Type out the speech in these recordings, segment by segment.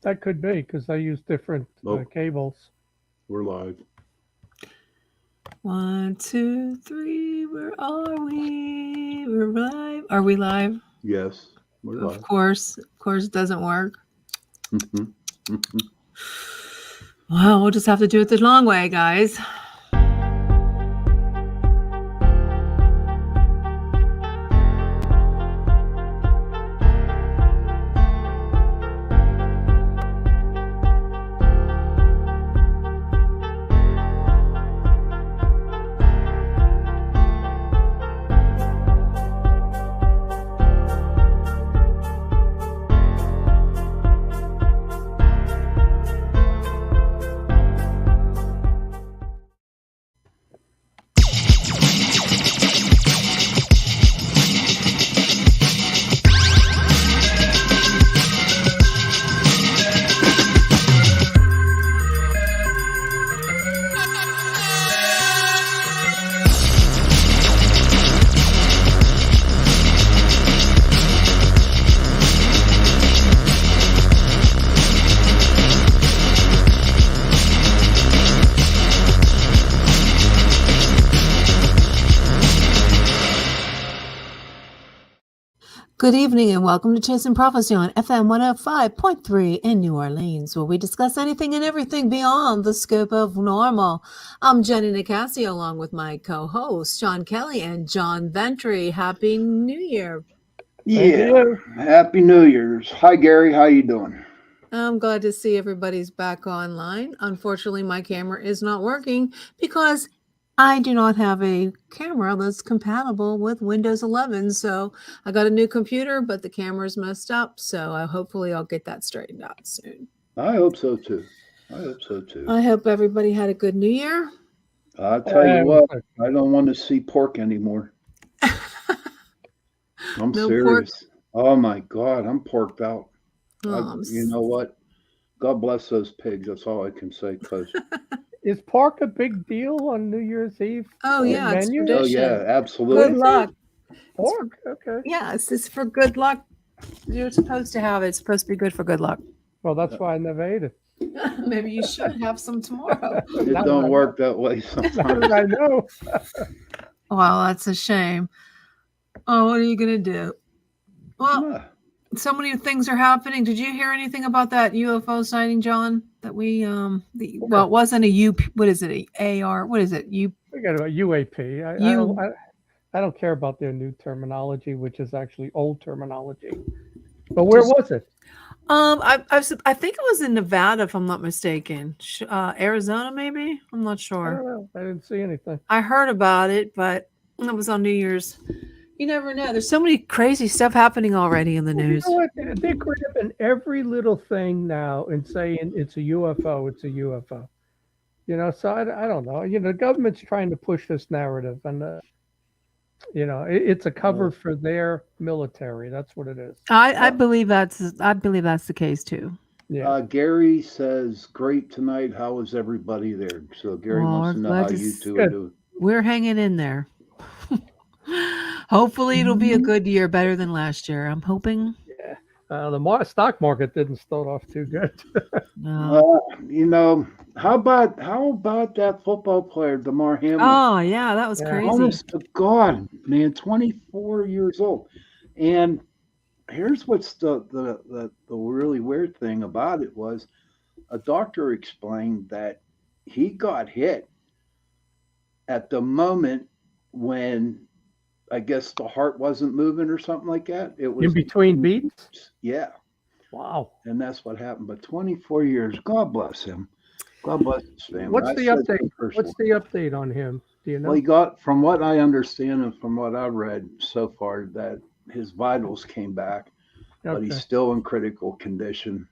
That could be because I use different Oh, cables. we're live. 1, 2, 3. Where are we? We're live. Are we live? Yes, we're Of live. course. Of course, it doesn't work. Mhm, mhm. Well, we'll just have to do it the long way, guys. Good evening and welcome to Chasing Prophecy on FM 105.3 in New Orleans, where we discuss anything and everything beyond the scope of normal. I'm Jenny Nicasio along with my co-hosts, Sean Kelly and John Ventry. Happy New Year. Same to Yeah. you. Happy New Year's. Hi, Gary. How you doing? I'm glad to see everybody's back online. Unfortunately, my camera is not working because I do not have a camera that's compatible with Windows 11. So I got a new computer, but the camera's messed up. So hopefully I'll get that straightened out soon. I hope so too. I hope so too. I hope everybody had a good New Year. I'll tell you what, Um, I don't want to see pork anymore. I'm No serious. Oh my God, I'm porked out. Oh, You know what? God bless those pigs. That's all I can say. Cause Is pork a big deal on New Year's Eve? oh on the yeah, it's menu? oh yeah, tradition. Good absolutely. luck. Pork. Okay. Yeah, it's for good luck. You're supposed to have it. It's supposed to be good for good luck. Well, that's why I never ate it. Maybe you should have some tomorrow. It Not don't that I work that way How sometimes. did I know? Well, that's a shame. Oh, what are you going to do? Well, Nah. so many things are happening. Did you hear anything about that UFO sighting, John? That we well, it wasn't a U. What is it? A AR. What is it? Forget about UAP. I don't care about their new terminology, which is actually old terminology. But where Just- was it? I think it was in Nevada, if I'm not mistaken. Arizona, maybe. I'm not I sure. don't know. I didn't see anything. I heard about it, but it was on New Year's. You never know. There's so many crazy stuff happening already in the Well, news. you know what? They're grabbing every little thing now and saying it's a UFO. It's a UFO. So I don't know. The government's trying to push this narrative, and it's a cover Well, for their military. That's what it is. I uh, believe that's the case too. Yeah. Gary says, "Great tonight. How is everybody there?" So Gary Well, wants we're to know glad how to you s- two are Good. doing. We're hanging in there. Hopefully, it'll be a good year, better than last year. I'm hoping. Yeah. Stock market didn't start off too good. No. How about that football player, Damar Hamlin? Oh yeah, that was Yeah. crazy. Honest to God, man, 24 years old. And here's what's the really weird thing about it was a doctor explained that he got hit at the moment when I guess the heart wasn't moving or something like that. It In was between beats. yeah, Wow. and that's what happened. But 24 years, God bless him. God bless his family. What's I the said update? so personally. What's the update on him? Do you know? Well, he got, from what I understand and from what I've read so far, that his vitals came back, but he's Okay. still in critical condition.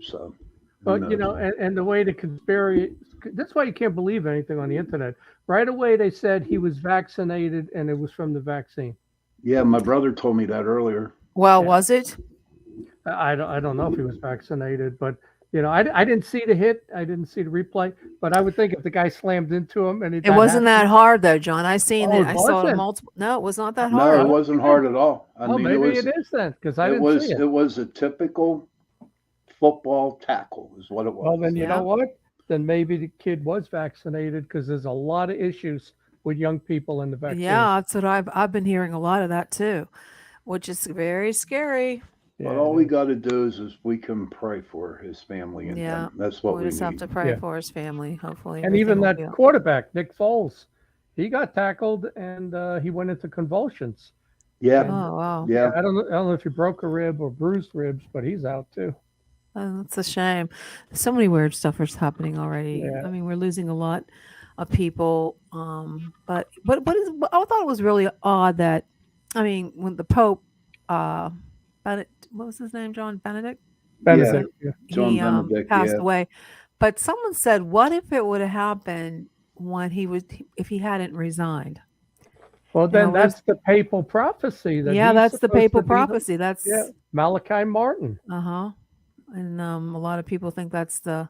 So, who But knows? and the way the conspiracy. That's why you can't believe anything on the internet. Right away, they said he was vaccinated and it was from the vaccine. Yeah, my brother told me that earlier. Well, Yeah. was it? I don't know if he was vaccinated, but I didn't see the hit. I didn't see the replay. But I would think if the guy slammed into him and It wasn't that hard though, John. I seen Oh, it. it I saw it wasn't? multiple. No, it was not that No, hard. it wasn't hard at all. I Oh, mean, maybe it is then because I it didn't was see it. it was a typical football tackle is what it Well, was. then you know Yeah. what? Then maybe the kid was vaccinated because there's a lot of issues with young people and the vaccine. Yeah, that's what I've been hearing a lot of that too, which is very scary. But Yeah, it all we is. got to do is we can pray for his family and Yeah. him. That's what We we just have need. to pray Yeah. for his family. Hopefully And everything even will that be quarterback, Nick Foles, he got tackled and he went into convulsions. Yeah, And Oh, wow. yeah, yeah. I don't know if he broke a rib or bruised ribs, but he's out too. Oh, that's a shame. So many weird stuff is happening already. Yeah. I mean, we're losing a lot of people. But I thought it was really odd that, I mean, when the Pope, uh, Benedict, what was his name, John Benedict? Was Yeah, it? Benedict. Yeah. John He Benedict. passed Yeah, away. But someone said, what if it would have happened when if he hadn't resigned? Well, You know, then that's the papal prophecy that yeah, he's that's the supposed to papal be the, prophecy. yeah, That's Malachi Martin. uh-huh. And a lot of people think that's the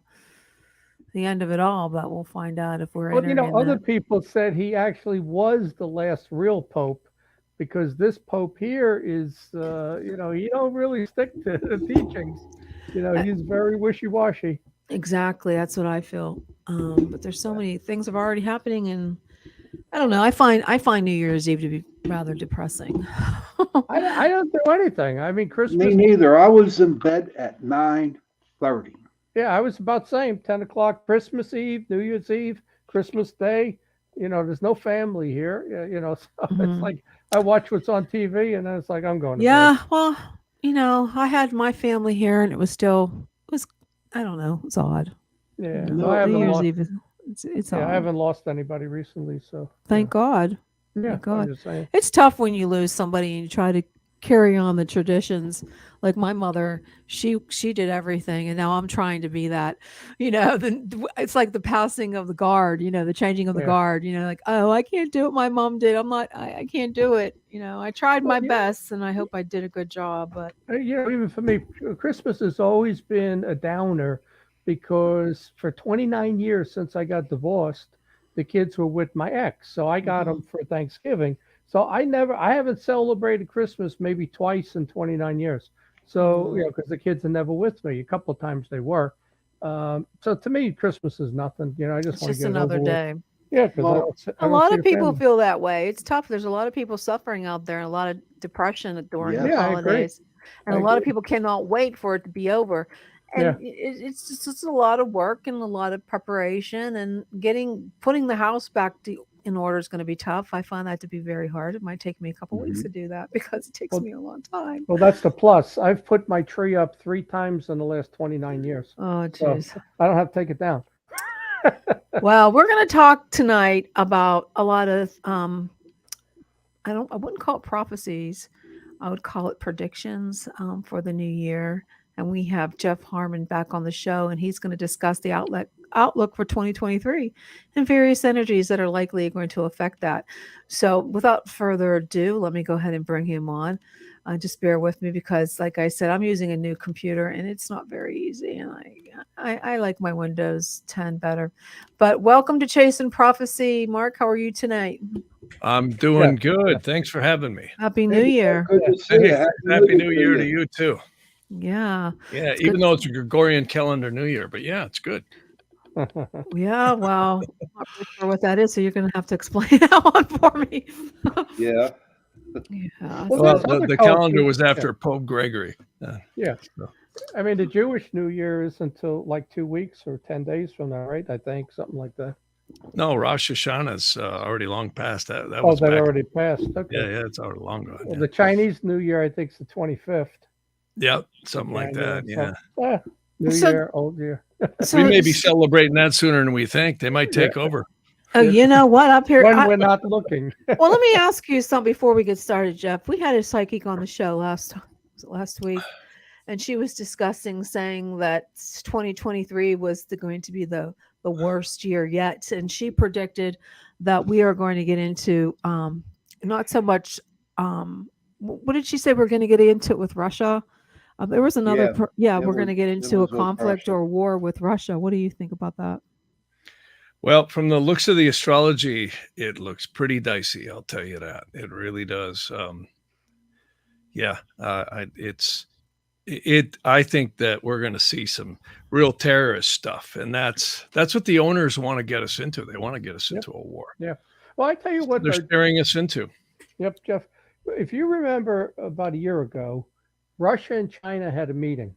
end of it all, but we'll find out if we're Well, entering in other that. people said he actually was the last real pope because this pope here is, he don't really stick to the teachings. Uh, He's very wishy-washy. exactly, that's what I feel. But there's so many things are already happening, and I don't know. I find New Year's Eve to be rather depressing. I don't do anything. I mean, me Christmas. neither. I was in bed at 9:30. Yeah, I was about saying 10 o'clock, Christmas Eve, New Year's Eve, Christmas Day. There's no family here. So it's Mhm. like I watch what's on TV, and then it's like I'm going to bed. Yeah, well, I had my family here, and it was I don't know, it's odd. Yeah, well, No, New Year's no. Eve is it's I odd. haven't lost anybody recently, so Thank God. yeah. Thank I'm God. just saying. It's tough when you lose somebody and you try to carry on the traditions. Like my mother, she did everything, and now I'm trying to be that. It's like the passing of the guard. The changing of the Yeah. guard. Like, oh, I can't do what my mom did. I'm not. I can't do it. I tried Well, my best, and I hope I did a good job. But even for me, Christmas has always been a downer because for 29 years since I got divorced, the kids were with my ex. So I got mhm, them for Thanksgiving. So I haven't celebrated Christmas maybe twice in 29 years. So, mhm. because the kids are never with me. A couple of times they were. So to me, Christmas is nothing. I just It's want to just get it another over with. day. Yeah, because Well, I A don't lot see of the people family. feel that way. It's tough. There's a lot of people suffering out there, and a lot of depression during the Yeah, I yes. agree. holidays, and I a lot of agree. people cannot wait for it to be over. And Yeah. it's a lot of work and a lot of preparation, and putting the house in order is going to be tough. I find that to be very hard. It might take me a couple weeks to Hmm. do that because it takes Well, me a long time. Well, that's the plus. I've put my tree up 3 times in the last 29 years. Oh, So jeez. I don't have to take it down. Well, we're going to talk tonight about a lot of I wouldn't call it prophecies. I would call it predictions for the new year. And we have Jeff Harman back on the show, and he's going to discuss the outlook for 2023 and various energies that are likely going to affect that. So, without further ado, let me go ahead and bring him on. Just bear with me because, like I said, I'm using a new computer and it's not very easy. And I like my Windows 10 better. But welcome to Chase and Prophecy. Mark, how are you tonight? I'm Yeah. doing good. Thanks for having me. Happy New Hey, Year. Good yeah. to see you. Hey, Happy New Year to you too. Yeah. Yeah, It's even good. though it's a Gregorian calendar New Year, but yeah, it's good. Yeah, well, I'm not really sure what that is, so you're gonna have to explain that one for me. Yeah. Yeah, Well, Well, there's so the, other the calendar cultures. was Yeah. after Pope Gregory. Yeah. So- I mean, the Jewish New Year is until like 2 weeks or 10 days from now, right? I think something like that. no, Rosh Hashanah's already long past. That Oh, was that back. already passed. Yeah, Okay. yeah, it's already long gone. Well, Yeah, the Chinese New Year, I think, is the 25th yeah, of something like January. that. Yeah, New so Year, old year. we may be s- celebrating that sooner than we think. They might Yeah. take over. oh, It's you know what? Up here, when we're not looking. well, let me ask you something before we get started, Jeff. We had a psychic on the show last week, and she was discussing saying that 2023 was going to be the worst year yet, and she predicted that we are going to get into not so much what did she say we're going to get into it with Russia. There was another Yeah. yeah, It we're going was to get it into a was with conflict Russia. or war with Russia. What do you think about that? Well, from the looks of the astrology, it looks pretty dicey. I'll tell you that. It really does. Yeah, it's I think that we're going to see some real terrorist stuff, and that's what the owners want to get us into. They want to get us into a war. Yeah. Well, I tell you what, They're steering us into. Yep, Jeff. If you remember about a year ago, Russia and China had a meeting,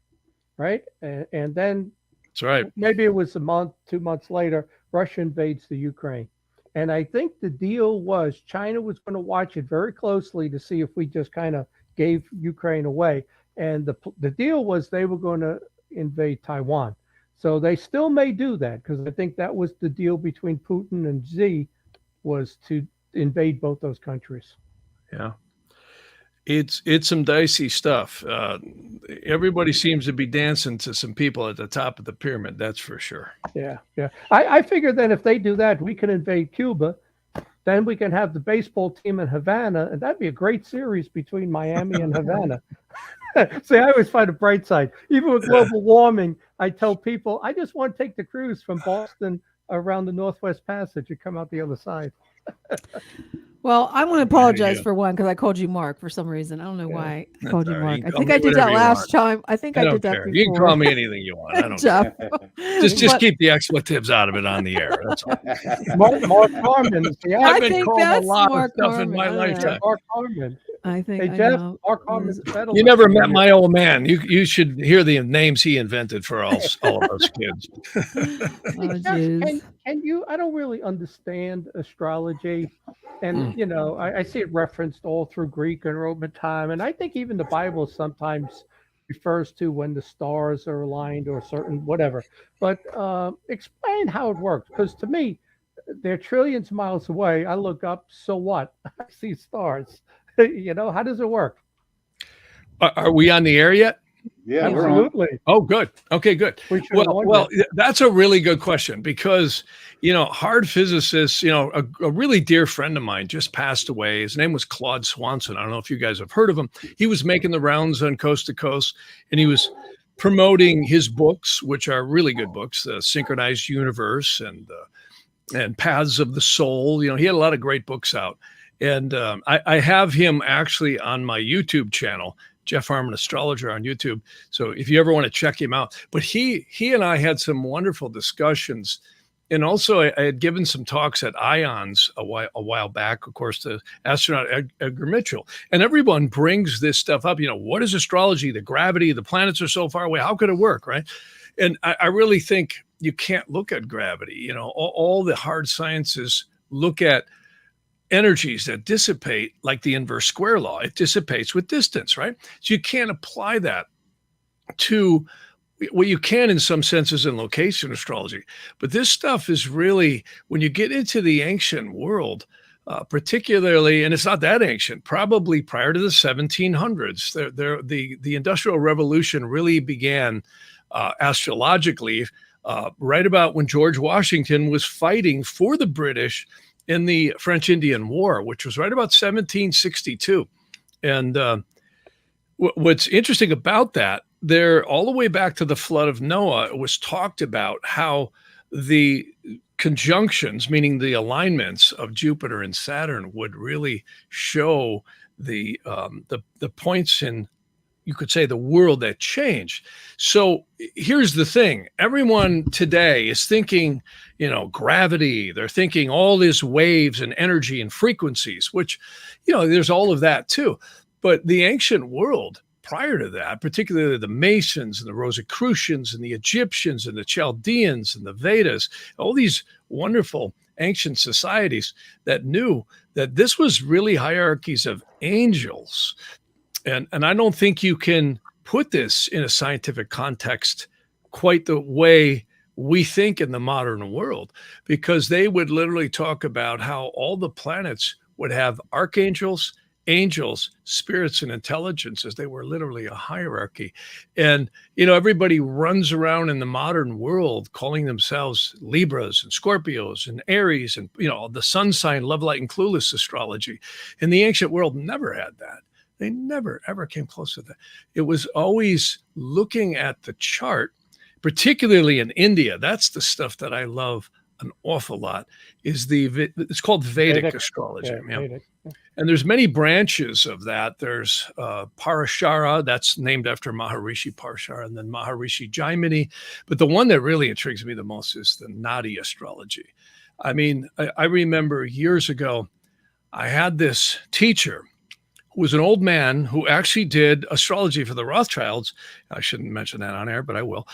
right? And then That's right. maybe it was a month, 2 months later, Russia invades the Ukraine. And I think the deal was China was going to watch it very closely to see if we just kind of gave Ukraine away. And the deal was they were going to invade Taiwan. So they still may do that because I think that was the deal between Putin and Xi was to invade both those countries. Yeah. It's some dicey stuff. Everybody seems to be dancing to some people at the top of the pyramid. That's for sure. Yeah, yeah. I figure then if they do that, we can invade Cuba. Then we can have the baseball team in Havana, and that'd be a great series between Miami and Havana. See, I always find a bright side. Even with global warming, I tell people I just want to take the cruise from Boston around the Northwest Passage and come out the other side. Well, I want to apologize for one because I called you Mark for some reason. I don't know why I called you Mark. You I call think me I did whatever that you last want. time. I think I don't did that care. before. You can call me anything you want. I don't care. Jeff. Just keep the expletives out of it on the air. That's all. Mark Harman. See, I I've been think called a that's lot Mark of stuff Harman. in my I don't know. lifetime. Mark Harman. I think Hey, I Jeff, know. Mark Harman's a settlement. You never met my old man. You should hear the names he invented for all of us kids. Oh, Jeff, jeez. can you? I don't really understand astrology, and I see it referenced all through Greek and Roman time, and I think even the Bible sometimes refers to when the stars are aligned or certain whatever. But explain how it works, because to me, they're trillions of miles away. I look up, so what? I see stars. How does it work? Are we on the air yet? Yeah, we're on. Absolutely. Oh, good. Okay, good. We should have Well, that's a really good question because, hard physicists, a really dear friend of mine just passed away. His name was Claude Swanson. I don't know if you guys have heard of him. He was making the rounds on coast to coast, and he was promoting his books, which are really good books, The Synchronized Universe and Paths of the Soul. He had a lot of great books out. And I have him actually on my YouTube channel, Jeff Harman Astrologer on YouTube. So if you ever want to check him out, but he and I had some wonderful discussions. And also I had given some talks at IONS a while back, of course, to astronaut Edgar Mitchell. And everyone brings this stuff up. What is astrology? The gravity, the planets are so far away. How could it work, right? And I really think you can't look at gravity. All the hard sciences look at energies that dissipate like the inverse square law. It dissipates with distance, right? So you can't apply that to, well, you can in some senses in location astrology, but this stuff is really, when you get into the ancient world, particularly, and it's not that ancient, probably prior to the 1700s, the Industrial Revolution really began astrologically right about when George Washington was fighting for the British in the French Indian War, which was right about 1762. And what's interesting about that, there all the way back to the flood of Noah, it was talked about how the conjunctions, meaning the alignments of Jupiter and Saturn, would really show the points in, you could say, the world that changed. So here's the thing. Everyone today is thinking, gravity. They're thinking all these waves and energy and frequencies, which, there's all of that too. But the ancient world prior to that, particularly the Masons and the Rosicrucians and the Egyptians and the Chaldeans and the Vedas, all these wonderful ancient societies that knew that this was really hierarchies of angels. And I don't think you can put this in a scientific context quite the way we think in the modern world, because they would literally talk about how all the planets would have archangels, angels, spirits, and intelligences. They were literally a hierarchy. And, everybody runs around in the modern world calling themselves Libras and Scorpios and Aries and, the sun sign, love, light, and clueless astrology. And the ancient world never had that. They never, ever came close to that. It was always looking at the chart, particularly in India. That's the stuff that I love an awful lot is it's called Vedic astrology. Yeah, Vedic. And there's many branches of that. There's Parashara, that's named after Maharishi Parashara, and then Maharishi Jaimini. But the one that really intrigues me the most is the Nadi astrology. I mean, I remember years ago, I had this teacher who was an old man who actually did astrology for the Rothschilds. I shouldn't mention that on air, but I will.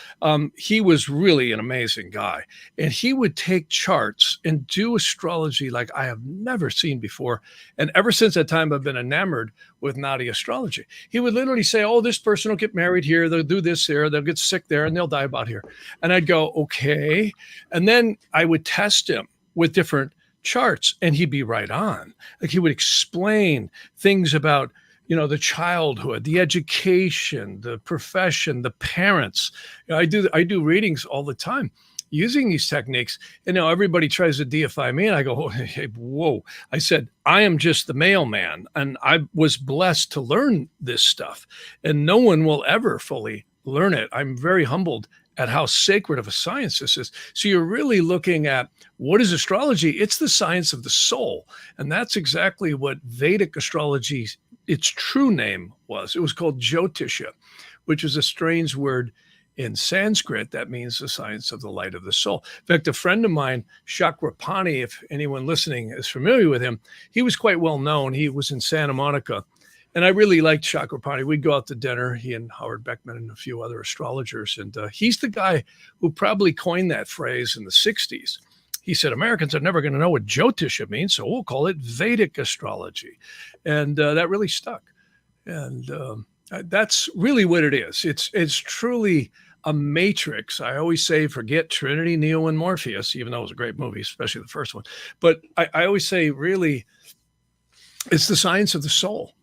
He was really an amazing guy. And he would take charts and do astrology like I have never seen before. And ever since that time, I've been enamored with Nadi astrology. He would literally say, oh, this person will get married here. They'll do this there. They'll get sick there, and they'll die about here. And I'd go, okay. And then I would test him with different charts, and he'd be right on. Like, he would explain things about, the childhood, the education, the profession, the parents. I do readings all the time using these techniques, and everybody tries to deify me, and I go, hey, whoa. I said, I am just the mailman, and I was blessed to learn this stuff, and no one will ever fully learn it. I'm very humbled at how sacred of a science this is. So you're really looking at, what is astrology? It's the science of the soul. And that's exactly what Vedic astrology, its true name was. It was called Jyotisha, which is a strange word in Sanskrit that means the science of the light of the soul. In fact, a friend of mine, Chakrapani, if anyone listening is familiar with him, he was quite well known. He was in Santa Monica. And I really liked Chakrapani. We'd go out to dinner, he and Howard Beckman and a few other astrologers. And he's the guy who probably coined that phrase in the 60s. He said, Americans are never going to know what Jyotisha means, so we'll call it Vedic astrology. And that really stuck. And that's really what it is. It's truly a matrix. I always say, forget Trinity, Neo, and Morpheus, even though it was a great movie, especially the first one. But I always say, really, it's the science of the soul.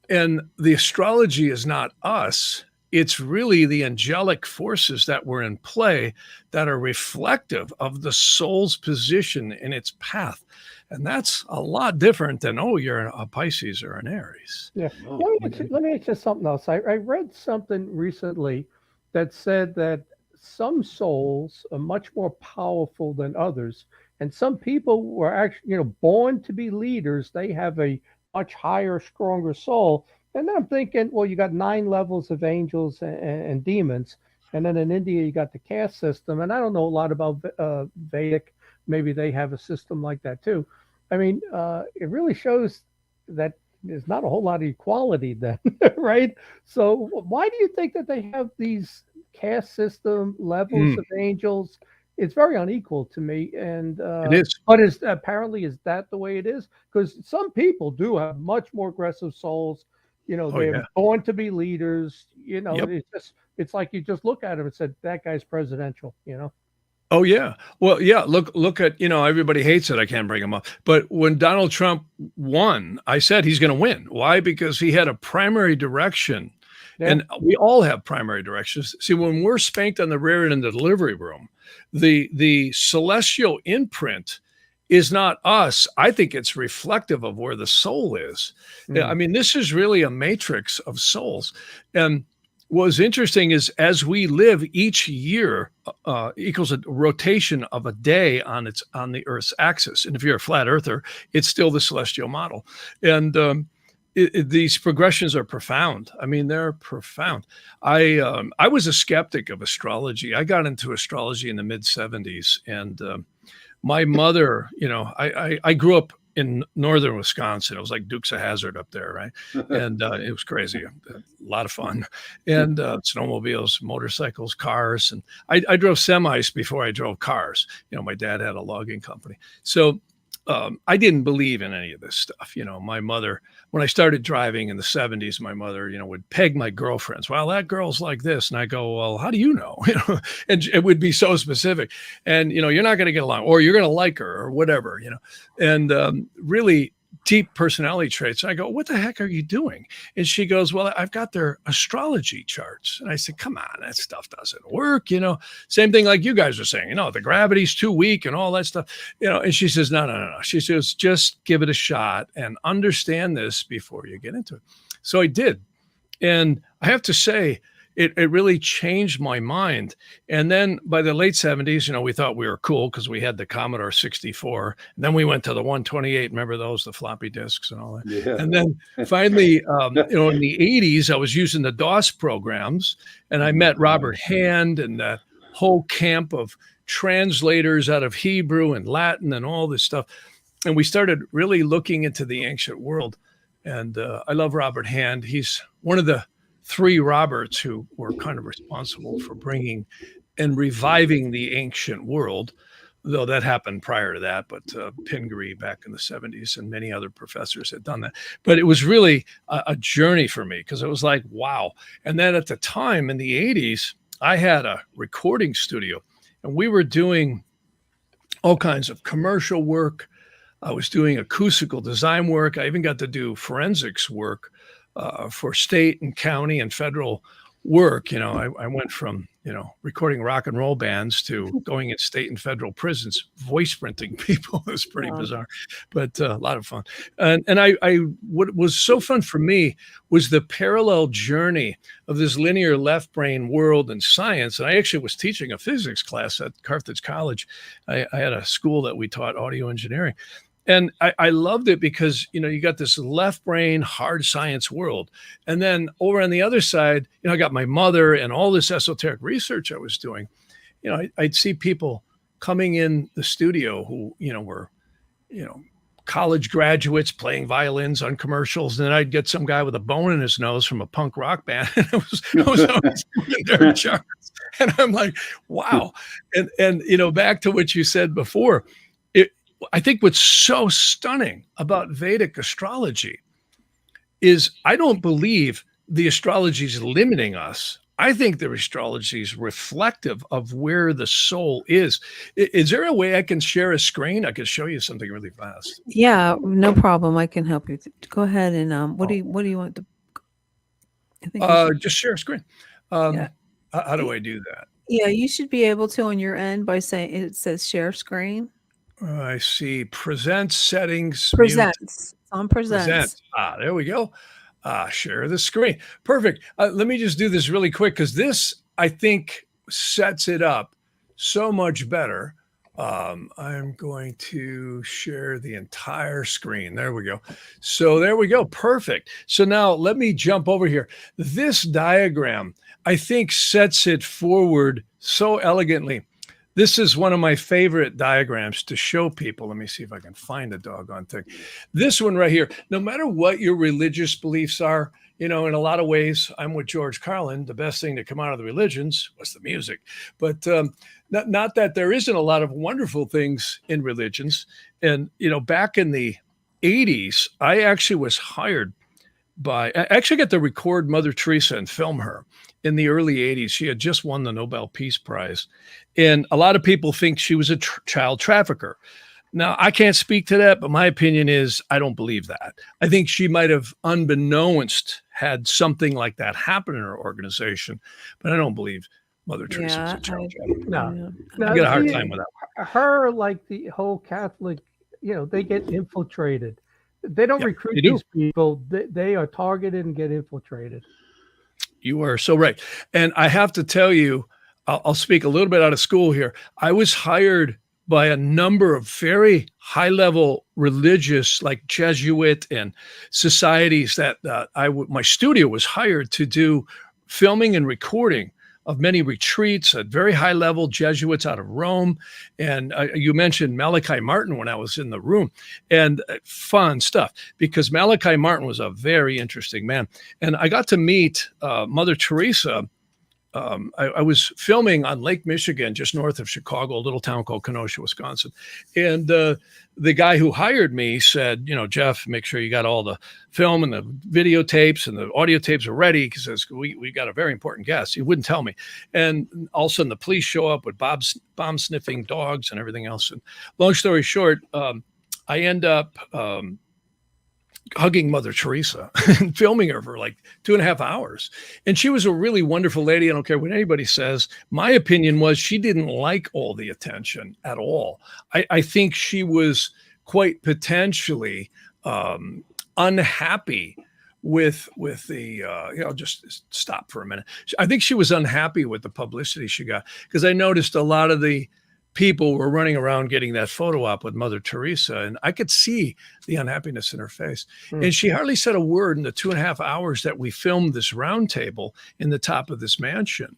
And the astrology is not us. It's really the angelic forces that were in play that are reflective of the soul's position in its path. And that's a lot different than, you're a Pisces or an Aries. Yeah. Let me ask you something else. I read something recently that said that some souls are much more powerful than others. And some people were actually, born to be leaders. They have a much higher, stronger soul. And then I'm thinking, well, you got 9 levels of angels and demons. And then in India, you got the caste system. And I don't know a lot about Vedic. Maybe they have a system like that too. I mean, it really shows that there's not a whole lot of equality then, right? So why do you think that they have these caste system levels of angels? It's very unequal to me, and it is. But apparently is that the way it is? Because some people do have much more aggressive souls. They're born to be leaders. It's like you just look at him and said, that guy's presidential. Oh yeah. Well, yeah. Look at, everybody hates it. I can't bring him up. But when Donald Trump won, I said he's going to win. Why? Because he had a primary direction. Yeah. And we all have primary directions. See, when we're spanked on the rear end in the delivery room, the celestial imprint is not us. I think it's reflective of where the soul is. I mean, this is really a matrix of souls. And what's interesting is, as we live, each year equals a rotation of a day on the Earth's axis. And if you're a flat earther, it's still the celestial model. And these progressions are profound. I mean, they're profound. I was a skeptic of astrology. I got into astrology in the mid 70s, and my mother, I grew up in northern Wisconsin. It was like Dukes of Hazzard up there, right? And it was crazy, a lot of fun. And snowmobiles, motorcycles, cars. And I drove semis before I drove cars. My dad had a logging company. So I didn't believe in any of this stuff. My mother, when I started driving in the 70s, my mother, would peg my girlfriends. Well, that girl's like this. And I go, well, how do you know? And it would be so specific. And, you're not going to get along, or you're going to like her, or whatever, and really deep personality traits. And I go, what the heck are you doing? And she goes, well, I've got their astrology charts. And I said, come on, that stuff doesn't work. Same thing like you guys are saying, the gravity's too weak and all that stuff, and she says, no. She says, just give it a shot and understand this before you get into it. So I did. And I have to say, it really changed my mind. And then by the late 70s, we thought we were cool because we had the Commodore 64. And then we went to the 128. Remember those, the floppy disks and all that. Yeah. And then finally, in the 80s, I was using the DOS programs, and I met Robert Hand and that whole camp of translators out of Hebrew and Latin and all this stuff. And we started really looking into the ancient world. And I love Robert Hand. He's one of the 3 Roberts who were kind of responsible for bringing and reviving the ancient world, though that happened prior to that. But Pingree back in the 70s and many other professors had done that. But it was really a journey for me because it was like, wow. And then at the time in the 80s, I had a recording studio and we were doing all kinds of commercial work. I was doing acoustical design work. I even got to do forensics work for state and county and federal work. I went from, recording rock and roll bands to going in state and federal prisons, voice printing people. It was pretty bizarre, but a lot of fun. And what was so fun for me was the parallel journey of this linear left brain world and science. And I actually was teaching a physics class at Carthage College. I had a school that we taught audio engineering. And I loved it because, you got this left brain, hard science world. And then over on the other side, I got my mother and all this esoteric research I was doing. I'd see people coming in the studio who, were, college graduates playing violins on commercials. And then I'd get some guy with a bone in his nose from a punk rock band. And I was always their charts. And I'm like, wow. And back to what you said before, I think what's so stunning about Vedic astrology is I don't believe the astrology is limiting us. I think the astrology is reflective of where the soul is. Is there a way I can share a screen? I could show you something really fast. Yeah, no problem. I can help you. Go ahead and what do you want to? I think just share a screen. Yeah. How do I do that? Yeah, you should be able to on your end by saying it says share screen. I see present settings. Presents. It's on presents. Present. There we go. Share the screen. Perfect. Let me just do this really quick because this, I think, sets it up so much better. I'm going to share the entire screen. There we go. So there we go. Perfect. So now let me jump over here. This diagram, I think, sets it forward so elegantly. This is one of my favorite diagrams to show people. Let me see if I can find the doggone thing. This one right here, no matter what your religious beliefs are, in a lot of ways, I'm with George Carlin. The best thing to come out of the religions was the music. But not that there isn't a lot of wonderful things in religions. And, back in the 80s, I actually was hired I actually got to record Mother Teresa and film her in the early 80s. She had just won the Nobel Peace Prize. And a lot of people think she was a child trafficker. Now, I can't speak to that, but my opinion is I don't believe that. I think she might have, unbeknownst, had something like that happen in her organization, but I don't believe Mother Teresa was a child trafficker. No. I get a hard time with that. Her, like the whole Catholic, they get infiltrated. They don't recruit these people. They are targeted and get infiltrated. You are so right. And I have to tell you, I'll speak a little bit out of school here. I was hired by a number of very high-level religious, like Jesuit and societies that my studio was hired to do filming and recording of many retreats at very high level, Jesuits out of Rome. And you mentioned Malachi Martin when I was in the room, and fun stuff because Malachi Martin was a very interesting man. And I got to meet Mother Teresa. I was filming on Lake Michigan, just north of Chicago, a little town called Kenosha, Wisconsin. And the guy who hired me said, Jeff, make sure you got all the film and the videotapes and the audio tapes are ready because we got a very important guest. He wouldn't tell me. And all of a sudden the police show up with bomb sniffing dogs and everything else. And long story short, I end up hugging Mother Teresa and filming her for like 2.5 hours. And she was a really wonderful lady. I don't care what anybody says. My opinion was she didn't like all the attention at all. I think she was quite potentially unhappy with the just stop for a minute. I think she was unhappy with the publicity she got, because I noticed a lot of the people were running around getting that photo op with Mother Teresa, and I could see the unhappiness in her face. And she hardly said a word in the 2.5 hours that we filmed this roundtable in the top of this mansion.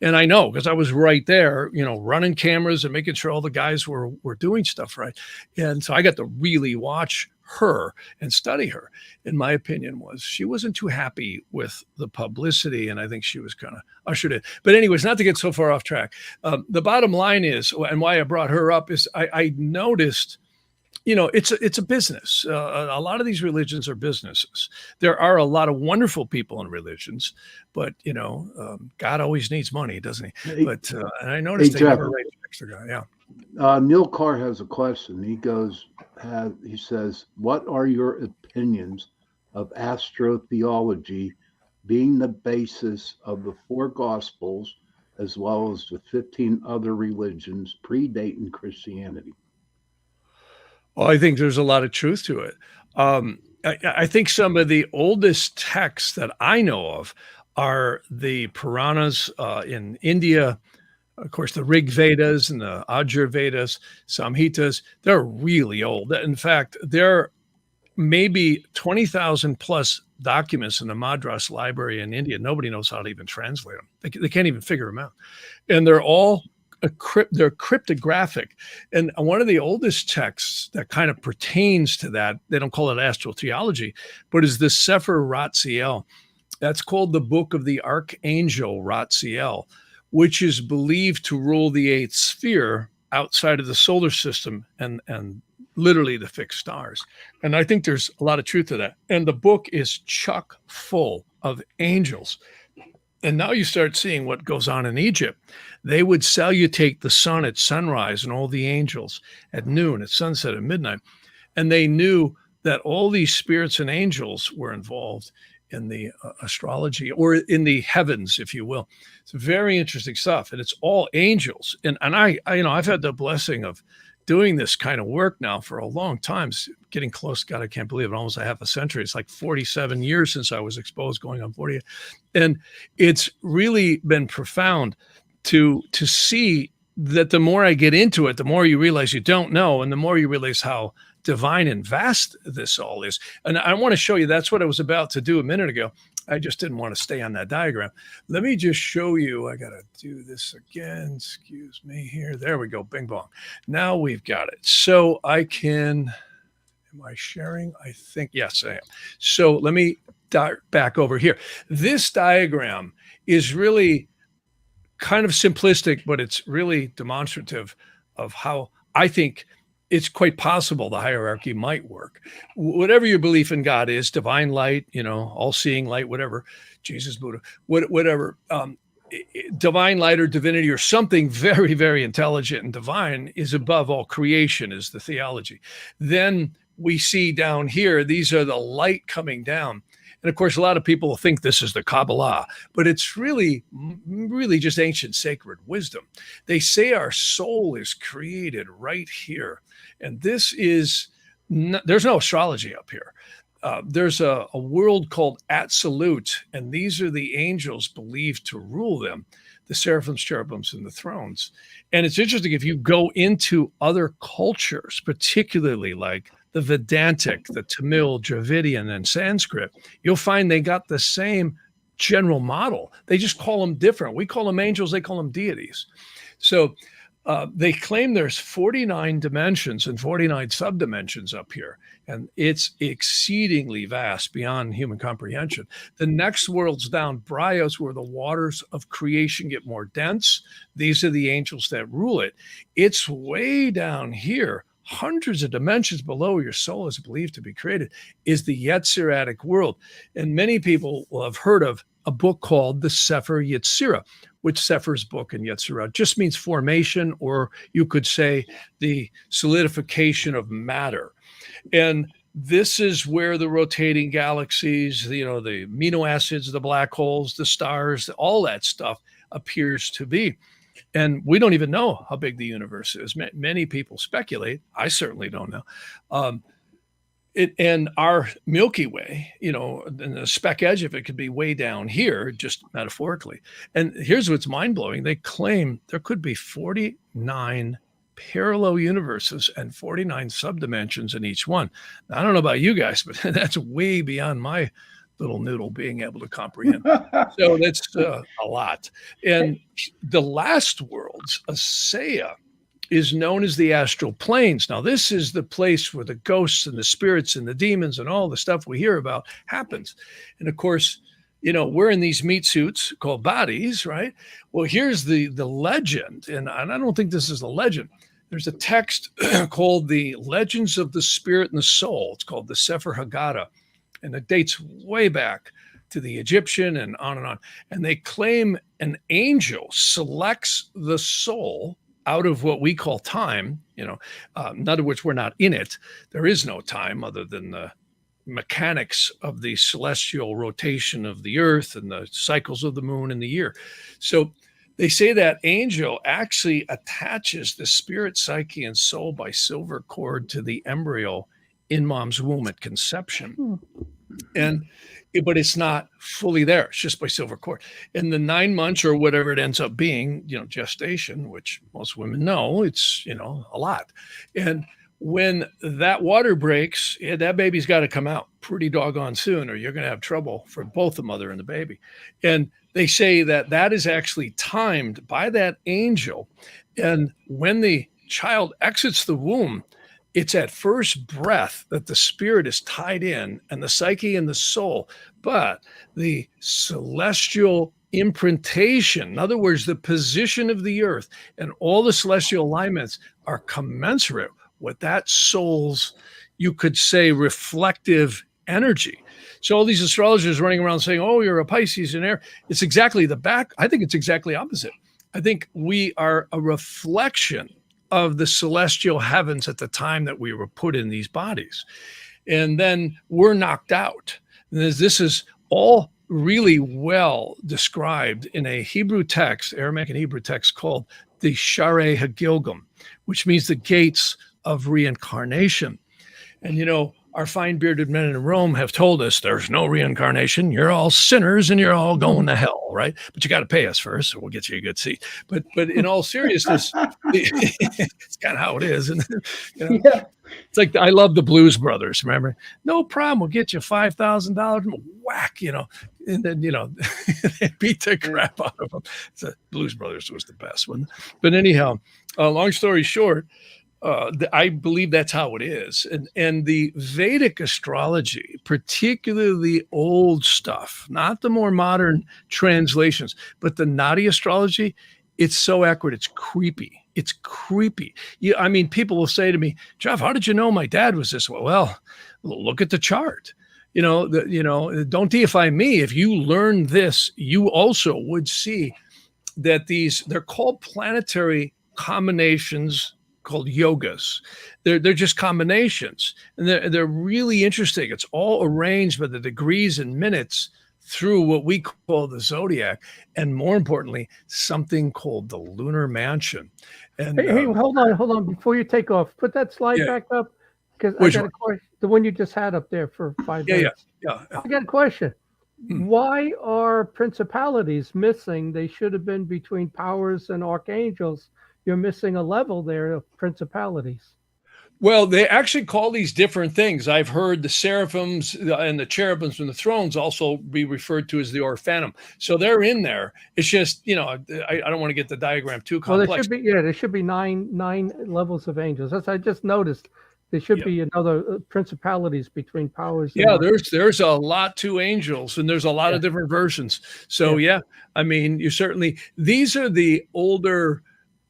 And I know, because I was right there, running cameras and making sure all the guys were doing stuff right. And so I got to really watch her and study her. And my opinion was she wasn't too happy with the publicity, and I think she was kind of ushered in. But anyways, not to get so far off track, the bottom line is, and why I brought her up, is I noticed, it's a business. A lot of these religions are businesses. There are a lot of wonderful people in religions, but God always needs money, doesn't he? But and I noticed they never raise an extra guy. Yeah. Neil Carr has a question. He says, what are your opinions of astrotheology being the basis of the 4 Gospels, as well as the 15 other religions predating Christianity? Well, I think there's a lot of truth to it. I think some of the oldest texts that I know of are the Puranas in India. Of course, the Rig Vedas and the Ajur Vedas, Samhitas, they're really old. In fact, there are maybe 20,000 plus documents in the Madras library in India. Nobody knows how to even translate them. They can't even figure them out. And they're all they're cryptographic. And one of the oldest texts that kind of pertains to that, they don't call it astrotheology, but is the Sefer Ratziel. That's called the Book of the Archangel Ratziel, which is believed to rule the 8th sphere outside of the solar system and literally the fixed stars. And I think there's a lot of truth to that. And the book is chock full of angels. And now you start seeing what goes on in Egypt. They would salutate the sun at sunrise and all the angels at noon, at sunset, at midnight. And they knew that all these spirits and angels were involved in the astrology, or in the heavens, if you will. It's very interesting stuff, and it's all angels. And I've had the blessing of doing this kind of work now for a long time, getting close. God, I can't believe it, almost a half a century. It's like 47 years since I was exposed, going on 40. And it's really been profound to see that the more I get into it, the more you realize you don't know, and the more you realize how divine and vast this all is. And I want to show you, that's what I was about to do a minute ago. I just didn't want to stay on that diagram. Let me just show you. I got to do this again. Excuse me here. There we go. Bing bong. Now we've got it. So I can, am I sharing? I think, yes, I am. So let me dart back over here. This diagram is really kind of simplistic, but it's really demonstrative of how I think it's quite possible the hierarchy might work. Whatever your belief in God is, divine light, all-seeing light, whatever, Jesus, Buddha, whatever, divine light or divinity or something very, very intelligent and divine is above all creation, is the theology. Then we see down here, these are the light coming down. And of course, a lot of people think this is the Kabbalah, but it's really, really just ancient sacred wisdom. They say our soul is created right here. And this is, there's no astrology up here. There's a world called Absolute, and these are the angels believed to rule them, the seraphims, cherubims, and the thrones. And it's interesting, if you go into other cultures, particularly like the Vedantic, the Tamil, Dravidian, and Sanskrit, you'll find they got the same general model. They just call them different. We call them angels, they call them deities. So they claim there's 49 dimensions and 49 subdimensions up here, and it's exceedingly vast beyond human comprehension. The next world's down, Bryos, where the waters of creation get more dense. These are the angels that rule it. It's way down here, hundreds of dimensions below where your soul is believed to be created, is the Yetziratic world. And many people will have heard of a book called the Sefer Yetzirah, which Sefer's book in Yetzirah just means formation, or you could say the solidification of matter. And this is where the rotating galaxies, the amino acids, the black holes, the stars, all that stuff appears to be. And we don't even know how big the universe is. Many people speculate. I certainly don't know. and our Milky Way, and the speck edge of it could be way down here, just metaphorically. And here's what's mind blowing: they claim there could be 49 parallel universes and 49 subdimensions in each one. Now, I don't know about you guys, but that's way beyond my little noodle being able to comprehend. So that's a lot. And the last worlds, Asaya, is known as the astral planes. Now, this is the place where the ghosts and the spirits and the demons and all the stuff we hear about happens. And of course, we're in these meat suits called bodies, right? Well, here's the legend, and I don't think this is a legend. There's a text called the Legends of the Spirit and the Soul. It's called the Sefer Haggadah, and it dates way back to the Egyptian and on and on. And they claim an angel selects the soul out of what we call time, in other words, we're not in it. There is no time other than the mechanics of the celestial rotation of the earth and the cycles of the moon and the year. So they say that angel actually attaches the spirit, psyche, and soul by silver cord to the embryo in mom's womb at conception. But it's not fully there. It's just by silver cord. In the 9 months or whatever it ends up being, gestation, which most women know, it's, a lot. And when that water breaks, that baby's got to come out pretty doggone soon, or you're going to have trouble for both the mother and the baby. And they say that is actually timed by that angel. And when the child exits the womb, it's at first breath that the spirit is tied in, and the psyche and the soul, but the celestial imprintation, in other words, the position of the earth and all the celestial alignments are commensurate with that soul's, you could say, reflective energy. So all these astrologers running around saying, oh, you're a Pisces in air. It's exactly the back. I think it's exactly opposite. I think we are a reflection of the celestial heavens at the time that we were put in these bodies. And then we're knocked out. And this is all really well described in a Hebrew text, Aramaic and Hebrew text, called the Sharei Hagilgam, which means the gates of reincarnation. And our fine bearded men in Rome have told us there's no reincarnation. You're all sinners and you're all going to hell, right? But you got to pay us first, so we'll get you a good seat. But in all seriousness, it's kind of how it is. And Yeah. it's like, I love the Blues Brothers. Remember, no problem. We'll get you $5,000. Whack, and then they beat the crap out of them. The Blues Brothers was the best one. But anyhow, long story short, I believe that's how it is. And the Vedic astrology, particularly the old stuff, not the more modern translations, but the Nadi astrology, it's so accurate. It's creepy. It's creepy. People will say to me, Jeff, how did you know my dad was this way? Well, look at the chart. Don't deify me. If you learn this, you also would see that they're called planetary combinations, called yogas. They're just combinations, and they're really interesting. It's all arranged by the degrees and minutes through what we call the zodiac, and more importantly, something called the lunar mansion. And hey, hold on. Before you take off, put that slide back up, because I got a question. The one you just had up there for 5 minutes. Yeah. I got a question. Why are principalities missing? They should have been between powers and archangels. You're missing a level there of principalities. Well, they actually call these different things. I've heard the seraphims and the cherubims and the thrones also be referred to as the orphanum. So they're in there. It's just, I don't want to get the diagram too complex. Well, there should be nine levels of angels. That's I just noticed. There should be another principalities between powers. Yeah, there's a lot to angels, and there's a lot of different versions. So you certainly, these are the older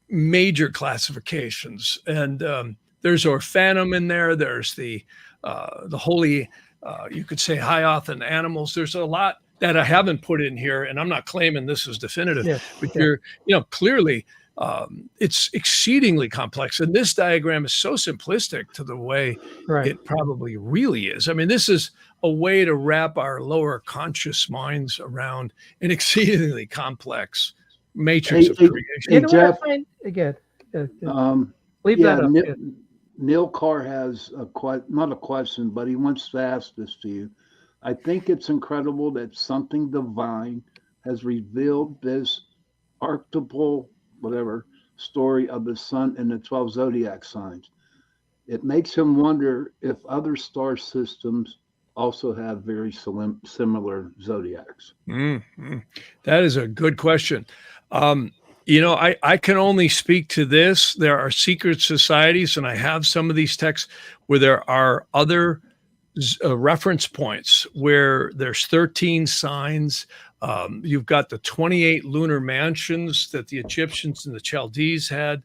major classifications, and there's orphanum in there. There's the holy, you could say, hyoth and animals. There's a lot that I haven't put in here, and I'm not claiming this is definitive, but you're clearly it's exceedingly complex, and this diagram is so simplistic to the way it probably really is. This is a way to wrap our lower conscious minds around an exceedingly complex matrix of creation. Hey, Jeff, again, leave yeah, that up. Neil Carr has not a question, but he wants to ask this to you. I think it's incredible that something divine has revealed this archetypal, whatever, story of the sun and the 12 zodiac signs. It makes him wonder if other star systems also have very similar zodiacs. Mm-hmm. That is a good question. I can only speak to this. There are secret societies, and I have some of these texts where there are other reference points where there's 13 signs. You've got the 28 lunar mansions that the Egyptians and the Chaldees had,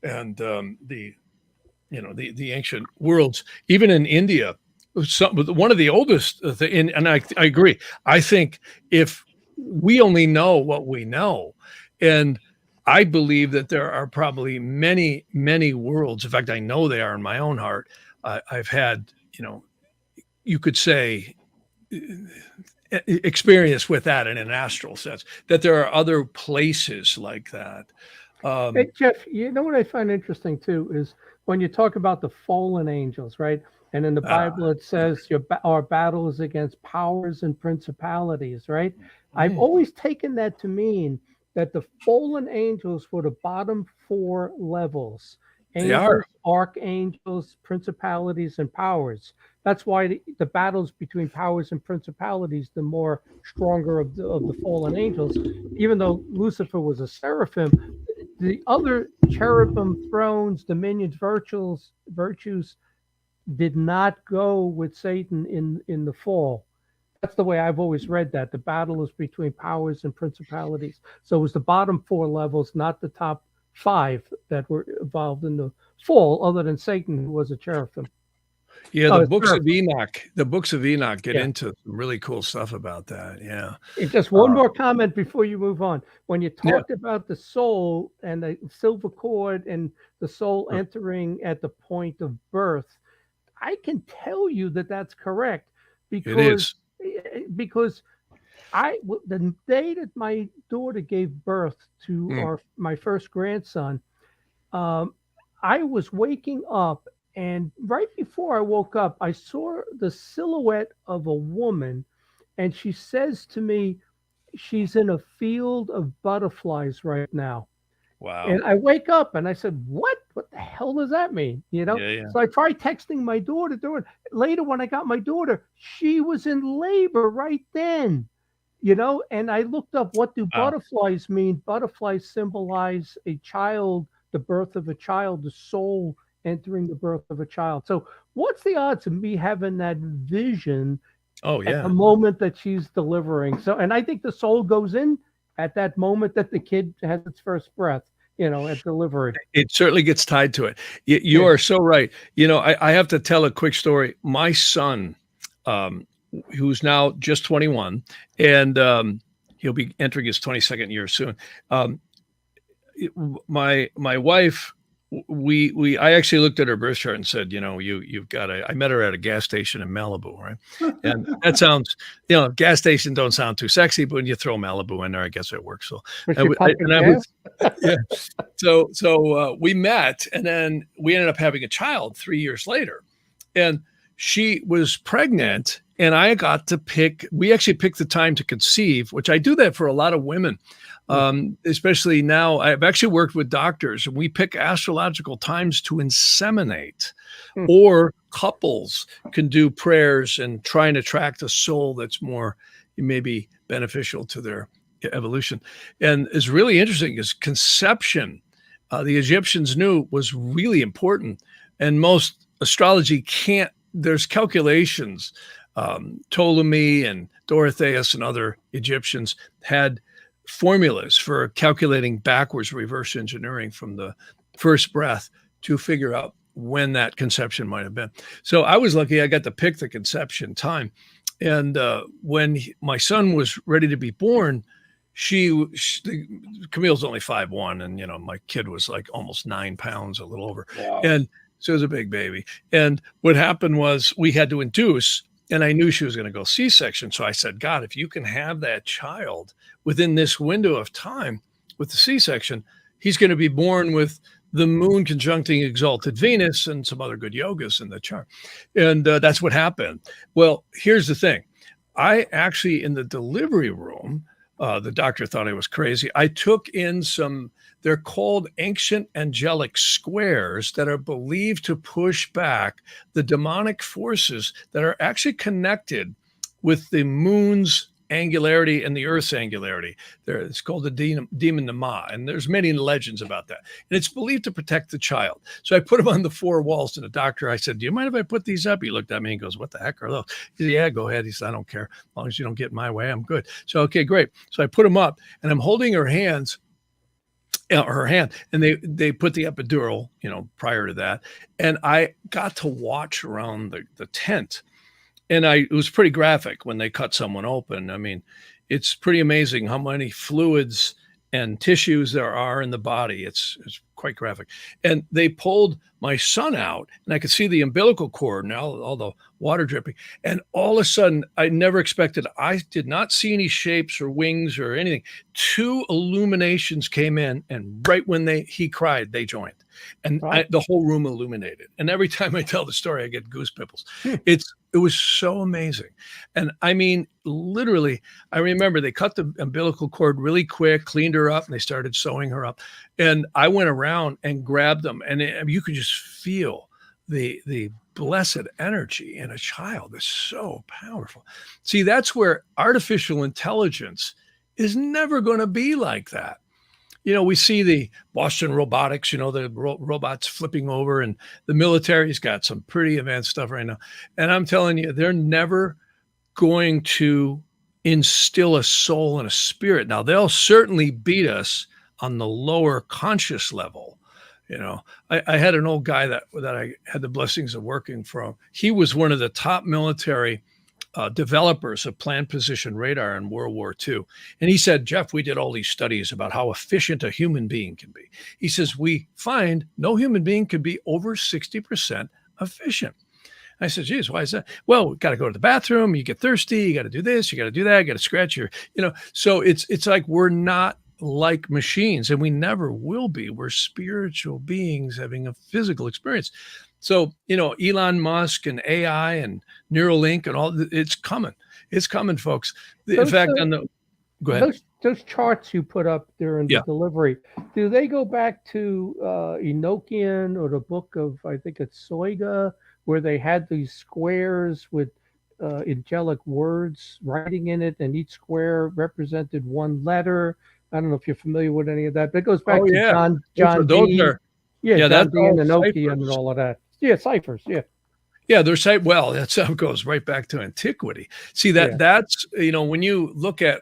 and the ancient worlds, even in India. One of the oldest, and I agree. I think if we only know what we know, and I believe that there are probably many, many worlds. In fact, I know they are in my own heart. I've had, you could say, experience with that in an astral sense, that there are other places like that. Hey, Jeff, you know what I find interesting too is when you talk about the fallen angels, right? And in the Bible, it says our battle is against powers and principalities, right? I've always taken that to mean that the fallen angels were the bottom four levels: angels, archangels, principalities, and powers. That's why the battles between powers and principalities, the more stronger of the fallen angels. Even though Lucifer was a seraphim, the other cherubim, thrones, dominions, virtues did not go with Satan in the fall. That's the way I've always read that. The battle is between powers and principalities. So it was the bottom four levels, not the top five that were involved in the fall, other than Satan, who was a cherubim. Yeah, the books of Enoch. The books of Enoch get into some really cool stuff about that. Yeah. Just one more comment before you move on. When you talked about the soul and the silver cord and the soul entering at the point of birth, I can tell you that that's correct because the day that my daughter gave birth to my first grandson, I was waking up. And right before I woke up, I saw the silhouette of a woman, and she says to me, she's in a field of butterflies right now. Wow. And I wake up and I said, what? What the hell does that mean? So I tried texting my daughter. Later, when I got my daughter, she was in labor right then. And I looked up, what do butterflies mean? Butterflies symbolize a child, the birth of a child, the soul entering the birth of a child. So what's the odds of me having that vision at the moment that she's delivering? So, and I think the soul goes in at that moment that the kid has its first breath, at delivery. It certainly gets tied to it. You are so right. I have to tell a quick story. My son, who's now just 21, and he'll be entering his 22nd year soon. My wife, I actually looked at her birth chart and said, you've got I met her at a gas station in Malibu, right? And that sounds, gas station don't sound too sexy, but when you throw Malibu in there, I guess it works. So, so we met, and then we ended up having a child 3 years later, and she was pregnant, and I got to we actually picked the time to conceive, which I do that for a lot of women. Especially now, I've actually worked with doctors, and we pick astrological times to inseminate, or couples can do prayers and try and attract a soul that's more maybe beneficial to their evolution. And it's really interesting is conception. The Egyptians knew was really important, and most astrology can't. There's calculations. Ptolemy and Dorotheus and other Egyptians had formulas for calculating backwards reverse engineering from the first breath to figure out when that conception might have been. So I was lucky I got to pick the conception time. And when my son was ready to be born, Camille's only 5'1", and my kid was like almost 9 pounds, a little over. Wow. And so it was a big baby. And what happened was we had to induce, and I knew she was going to go C-section. So I said, God, if you can have that child within this window of time with the C-section, he's going to be born with the moon conjuncting exalted Venus and some other good yogas in the chart. And that's what happened. Well, here's the thing. I actually, in the delivery room, the doctor thought I was crazy. I took in some, they're called ancient angelic squares that are believed to push back the demonic forces that are actually connected with the moon's angularity and the Earth's angularity. It's called the demon Nama, and there's many legends about that. And it's believed to protect the child. So I put them on the four walls to the doctor. I said, "Do you mind if I put these up?" He looked at me and goes, "What the heck are those?" He said, "Yeah, go ahead." He said, "I don't care. As long as you don't get in my way, I'm good." So, okay, great. So I put them up, and I'm holding her hand, and they put the epidural, prior to that. And I got to watch around the tent. And it was pretty graphic when they cut someone open. I mean, it's pretty amazing how many fluids and tissues there are in the body. It's quite graphic. And they pulled my son out, and I could see the umbilical cord and all the water dripping. And all of a sudden, I never expected, I did not see any shapes or wings or anything. 2 illuminations came in, and right when he cried, they joined. And the whole room illuminated. And every time I tell the story, I get goose pimples. It was so amazing. And I mean, literally, I remember they cut the umbilical cord really quick, cleaned her up, and they started sewing her up. And I went around and grabbed them, and you could just feel the blessed energy in a child. It's so powerful. See, that's where artificial intelligence is never going to be like that. We see the Boston Robotics, the robots flipping over, and the military's got some pretty advanced stuff right now. And I'm telling you, they're never going to instill a soul and a spirit. Now, they'll certainly beat us on the lower conscious level. I had an old guy that I had the blessings of working for. He was one of the top military developers of planned position radar in World War II. And he said, "Jeff, we did all these studies about how efficient a human being can be." He says, "We find no human being could be over 60% efficient." I said, "Geez, why is that?" "Well, we've got to go to the bathroom. You get thirsty. You got to do this. You got to do that. You got to scratch your, so it's like we're not like machines, and we never will be. We're spiritual beings having a physical experience. So, Elon Musk and AI and Neuralink and all, it's coming. It's coming, folks. In fact, go ahead. Those charts you put up during the delivery, do they go back to Enochian or the book of, I think it's Soiga, where they had these squares with angelic words writing in it, and each square represented one letter? I don't know if you're familiar with any of that, but it goes back to John Those Dee. are, John Dee and Enochian ciphers. and all of that. Yeah, ciphers, yeah. Yeah, they're well, that's how it goes right back to antiquity. See, that's, when you look at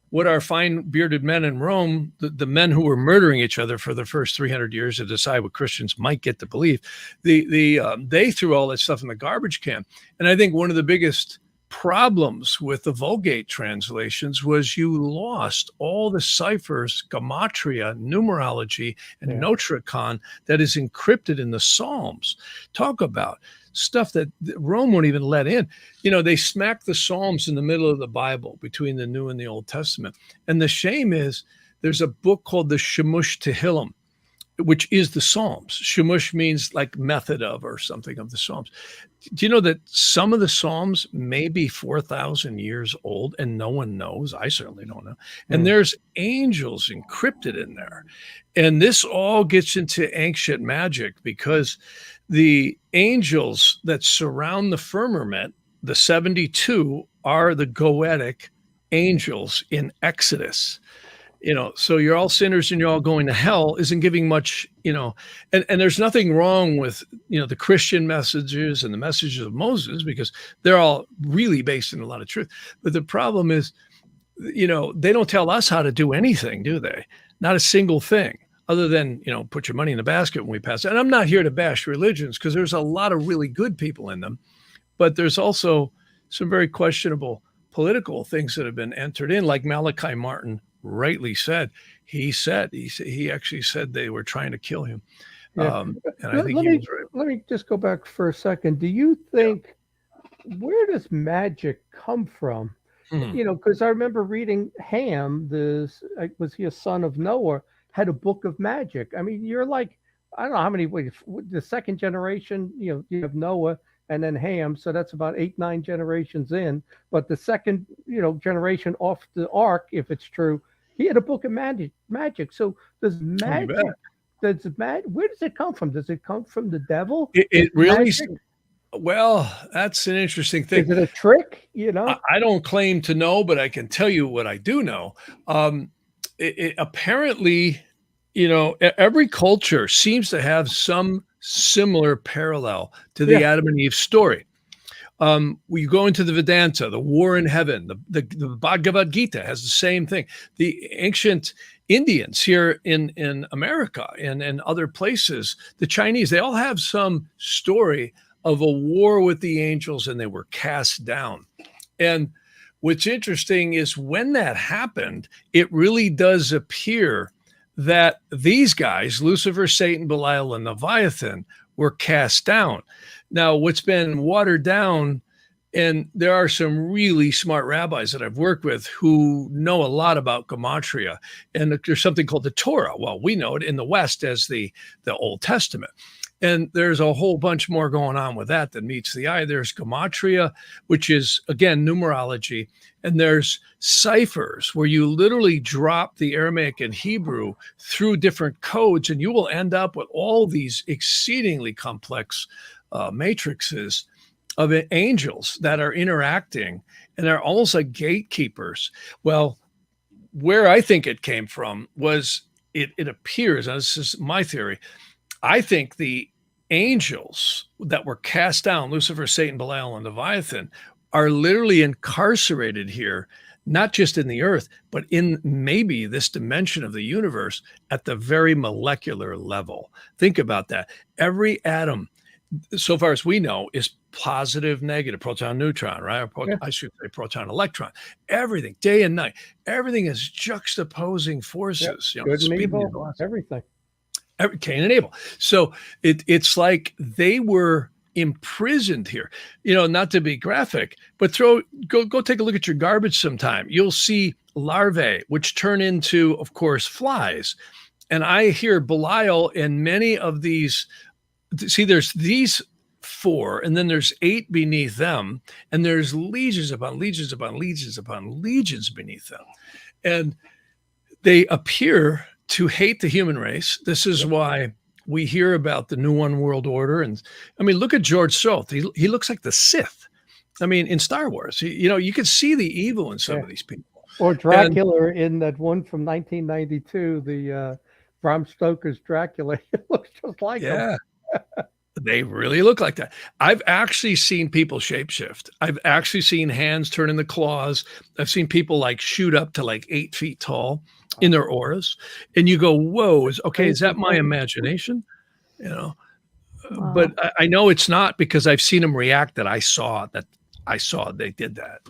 what our fine bearded men in Rome, the men who were murdering each other for the first 300 years to decide what Christians might get to believe, they threw all that stuff in the garbage can. And I think one of the biggest problems with the Vulgate translations was you lost all the ciphers, gematria, numerology, and notricon that is encrypted in the Psalms. Talk about stuff that Rome won't even let in. They smacked the Psalms in the middle of the Bible between the New and the Old Testament. And the shame is there's a book called the Shemush Tehillim, which is the Psalms. Shemush means like method of or something of the Psalms. Do you know that some of the Psalms may be 4,000 years old and no one knows? I certainly don't know. And there's angels encrypted in there. And this all gets into ancient magic because the angels that surround the firmament, the 72, are the goetic angels in Exodus. So you're all sinners and you're all going to hell isn't giving much, and there's nothing wrong with, the Christian messages and the messages of Moses, because they're all really based in a lot of truth. But the problem is, they don't tell us how to do anything, do they? Not a single thing other than, put your money in the basket when we pass. And I'm not here to bash religions because there's a lot of really good people in them, but there's also some very questionable political things that have been entered in, like Malachi Martin rightly said. He actually said they were trying to kill him. And I think he was right. Let me just go back for a second. Do you think, where does magic come from? Because I remember reading Ham, was he a son of Noah? had a book of magic. I mean, you're like, I don't know how many, the second generation, you have Noah and then Ham. So that's about 8, 9 generations in. But the second, generation off the ark, if it's true, he had a book of magic. So does Oh, you bet. magic, where does it come from? Does it come from the devil? It really, Magic? well, that's an interesting thing. Is it a trick? I don't claim to know, but I can tell you what I do know. Apparently, every culture seems to have some similar parallel to the Yeah. Adam and Eve story. You go into the Vedanta, the war in heaven, the Bhagavad Gita has the same thing. The ancient Indians here in America and other places, the Chinese, they all have some story of a war with the angels and they were cast down. And what's interesting is when that happened, it really does appear that these guys, Lucifer, Satan, Belial, and Leviathan, were cast down. Now, what's been watered down, and there are some really smart rabbis that I've worked with who know a lot about gematria, and there's something called the Torah. Well, we know it in the West as the Old Testament. And there's a whole bunch more going on with that than meets the eye. There's gematria, which is, again, numerology. And there's ciphers where you literally drop the Aramaic and Hebrew through different codes, and you will end up with all these exceedingly complex matrices of angels that are interacting, and they're almost like gatekeepers. Well, where I think it came from was it appears, and this is my theory, I think the angels that were cast down, Lucifer, Satan, Belial, and Leviathan, are literally incarcerated here, not just in the earth, but in maybe this dimension of the universe at the very molecular level. Think about that. Every atom, so far as we know, is positive, negative, proton, neutron, right? Yeah. I should say proton, electron. Everything, day and night, everything is juxtaposing forces. Good and evil, everything. Cain and Abel. So it's like they were imprisoned here. Not to be graphic, but go take a look at your garbage sometime. You'll see larvae, which turn into, of course, flies. And I hear Belial and many of these. See, there's these 4, and then there's 8 beneath them, and there's legions upon legions upon legions upon legions beneath them, and they appear to hate the human race. This is why we hear about the New One World Order. And I mean, look at George Soth. He looks like the Sith. I mean, in Star Wars, you can see the evil in some of these people. Or Dracula in that one from 1992, the Bram Stoker's Dracula. It looks just like him. They really look like that. I've actually seen people shapeshift. I've actually seen hands turn into claws. I've seen people like shoot up to like 8 feet tall in their auras. And you go, whoa, is that my imagination? Wow. But I know it's not, because I've seen them react that I saw they did that.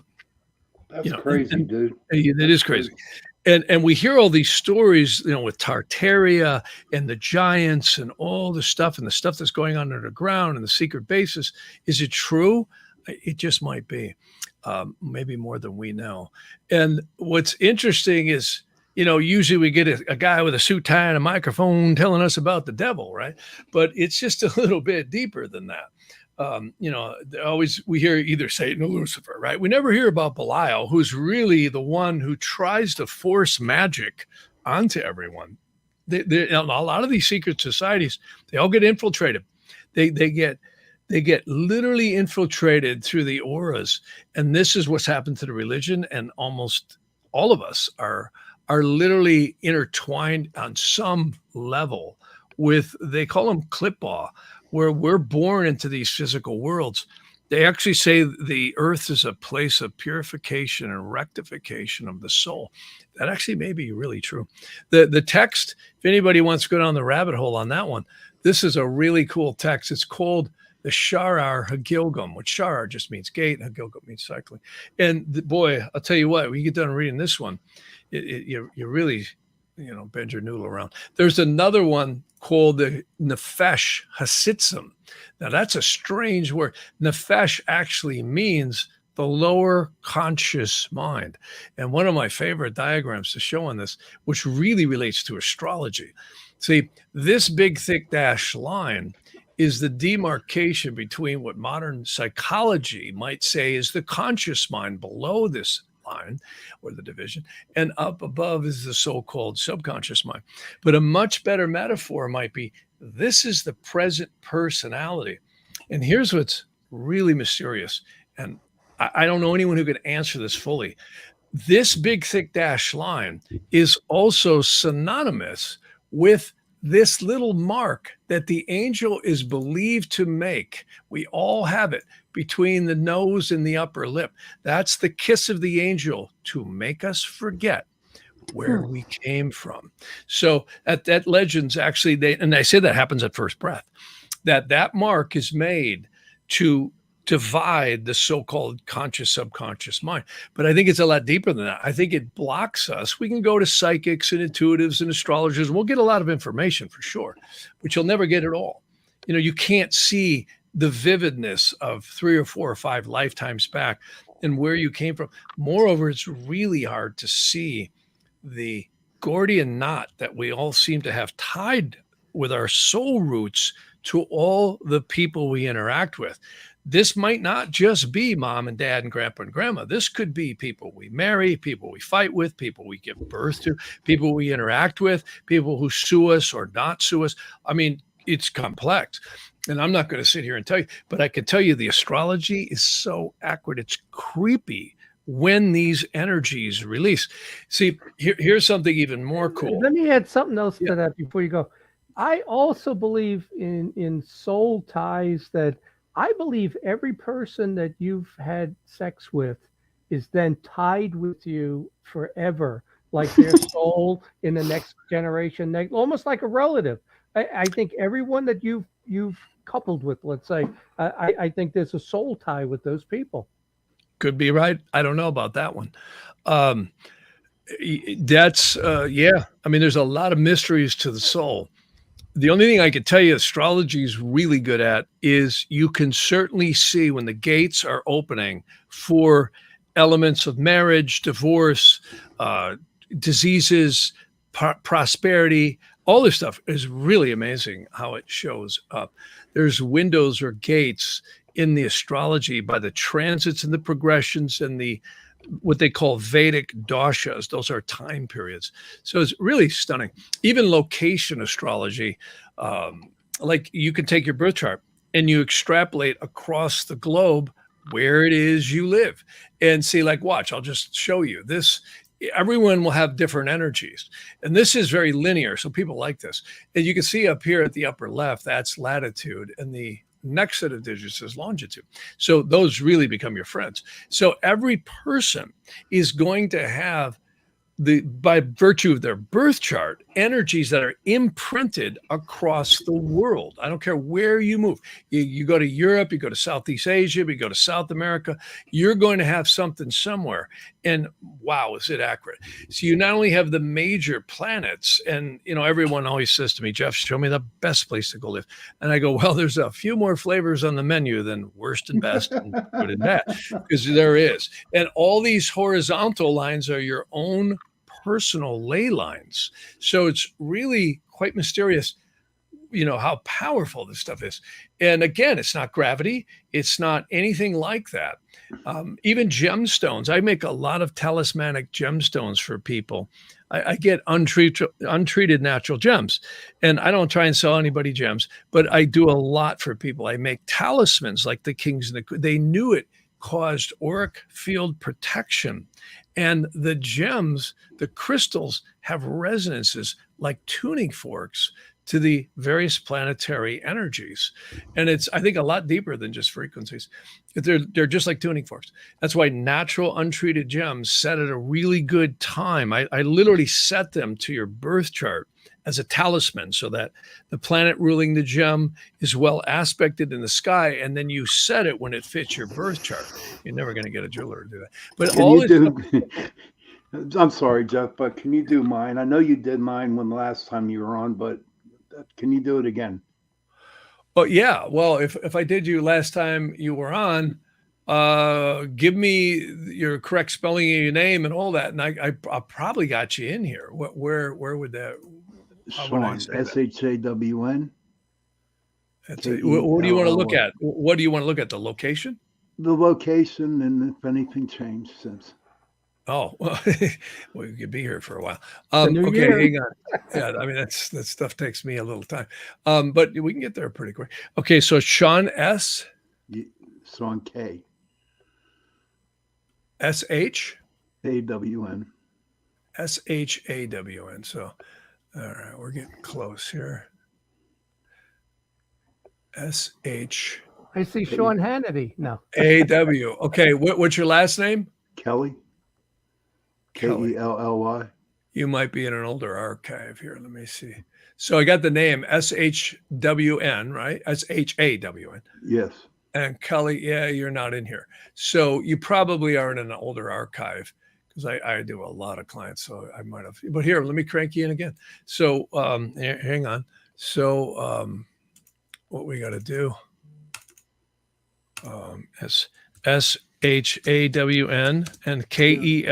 That's crazy, dude. It is crazy. And we hear all these stories, with Tartaria and the giants and all the stuff and the stuff that's going on underground and the secret bases. Is it true? It just might be, maybe more than we know. And what's interesting is, usually we get a guy with a suit tie and a microphone telling us about the devil, right? But it's just a little bit deeper than that. We hear either Satan or Lucifer, right? We never hear about Belial, who's really the one who tries to force magic onto everyone. A lot of these secret societies, they all get infiltrated. They get literally infiltrated through the auras, and this is what's happened to the religion. And almost all of us are literally intertwined on some level with, they call them klippa, where we're born into these physical worlds. They actually say the earth is a place of purification and rectification of the soul. That actually may be really true. The text, if anybody wants to go down the rabbit hole on that one, this is a really cool text. It's called the Sharar Hagilgam, which Sharar just means gate and Hagilgam means cycling. And boy, I'll tell you what, when you get done reading this one, you really, bend your noodle around. There's another one called the Nefesh Hasitzim. Now that's a strange word. Nefesh actually means the lower conscious mind. And one of my favorite diagrams to show on this, which really relates to astrology. See, this big, thick dashed line is the demarcation between what modern psychology might say is the conscious mind below this line or the division, and up above is the so-called subconscious mind. But a much better metaphor might be this is the present personality. And here's what's really mysterious. And I don't know anyone who can answer this fully. This big, thick dashed line is also synonymous with this little mark that the angel is believed to make. We all have it between the nose and the upper lip. That's the kiss of the angel to make us forget where we came from. So that legends actually, and I say that happens at first breath, that mark is made to divide the so-called conscious subconscious mind. But I think it's a lot deeper than that. I think it blocks us. We can go to psychics and intuitives and astrologers, and we'll get a lot of information for sure, but you'll never get it all. You can't see the vividness of 3 or 4 or 5 lifetimes back and where you came from. Moreover, it's really hard to see the Gordian knot that we all seem to have tied with our soul roots to all the people we interact with. This might not just be mom and dad and grandpa and grandma. This could be people we marry, people we fight with, people we give birth to, people we interact with, people who sue us or not sue us. I mean, it's complex. And I'm not going to sit here and tell you, but I can tell you the astrology is so accurate. It's creepy when these energies release. See, here's something even more cool. Let me add something else to that before you go. I also believe in soul ties, that I believe every person that you've had sex with is then tied with you forever, like their soul in the next generation, almost like a relative. I think everyone that you've coupled with, let's say, I think there's a soul tie with those people. Could be right. I don't know about that one. That's yeah. I mean, there's a lot of mysteries to the soul. The only thing I could tell you astrology is really good at is you can certainly see when the gates are opening for elements of marriage, divorce, diseases, prosperity. All this stuff is really amazing how it shows up. There's windows or gates in the astrology by the transits and the progressions and the what they call Vedic doshas. Those are time periods. So it's really stunning. Even location astrology, like you can take your birth chart and you extrapolate across the globe where it is you live and see, like, watch, I'll just show you this. Everyone will have different energies. And this is very linear. So people like this. And you can see up here at the upper left, that's latitude. And the next set of digits is longitude. So those really become your friends. So every person is going to have by virtue of their birth chart, energies that are imprinted across the world. I don't care where you move. You go to Europe, you go to Southeast Asia, you go to South America, you're going to have something somewhere. And wow, is it accurate? So you not only have the major planets, and everyone always says to me, Jeff, show me the best place to go live. And I go, well, there's a few more flavors on the menu than worst and best and good and bad, because there is. And all these horizontal lines are your own personal ley lines. So it's really quite mysterious, how powerful this stuff is. And again, it's not gravity. It's not anything like that. Even gemstones. I make a lot of talismanic gemstones for people. I get untreated natural gems, and I don't try and sell anybody gems, but I do a lot for people. I make talismans like the kings and they knew it caused auric field protection. And the gems, the crystals, have resonances like tuning forks to the various planetary energies. And it's, I think, a lot deeper than just frequencies. They're just like tuning forks. That's why natural untreated gems set at a really good time. I literally set them to your birth chart as a talisman so that the planet ruling the gem is well aspected in the sky, and then you set it when it fits your birth chart. You're never going to get a jeweler to do that. But I'm sorry, Jeff, but can you do mine? I know you did mine when the last time you were on, but can you do it again? Oh, yeah. Well, if I did you last time you were on, Give me your correct spelling of your name and all that, and I probably got you in here. Where would that? How would I Shawn, say that? SHAWN. What do you want to look at? What do you want to look at? The location? The location and if anything changed since. Oh, well, we could be here for a while. new Okay, year. hang on. Yeah, I mean that stuff takes me a little time, but we can get there pretty quick. Okay, so Shawn S. Shawn K. S-H? AWN. S-H-A-W-N. So, all right, we're getting close here. S-H. I see Sean Hannity. No. A-W. Okay, what's your last name? Kelly. Kelly. Kelly. You might be in an older archive here. Let me see. So I got the name S-H-W-N, right? S-H-A-W-N. Yes. And Kelly, yeah, you're not in here. So you probably are in an older archive because I do a lot of clients. So I might have. But here, let me crank you in again. So hang on. So what we got to do S-H-A-W-N and Kelly.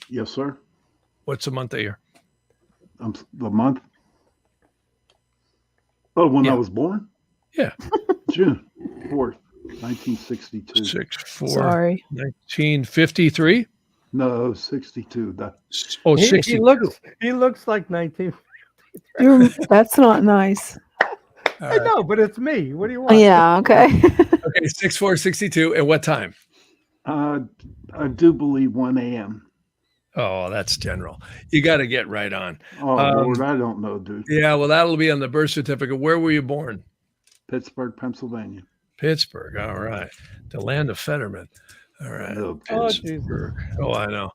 Yes, sir. What's the month of year? The month? Oh, when Yeah. I was born? Yeah. June 4th, 1962. 6/4. Sorry. 1953. No, 62. Oh, He 62. looks like 19. That's not nice. I know, but it's me. What do you want? Yeah. Okay. Okay, 6/4/62. At what time? I do believe 1 a.m. Oh, that's general. You got to get right on. Oh, Lord, I don't know, dude. Yeah, well, that'll be on the birth certificate. Where were you born? Pittsburgh, Pennsylvania. Pittsburgh. All right. The land of Fetterman. All right. No, Oh, Pittsburgh. Oh, I know.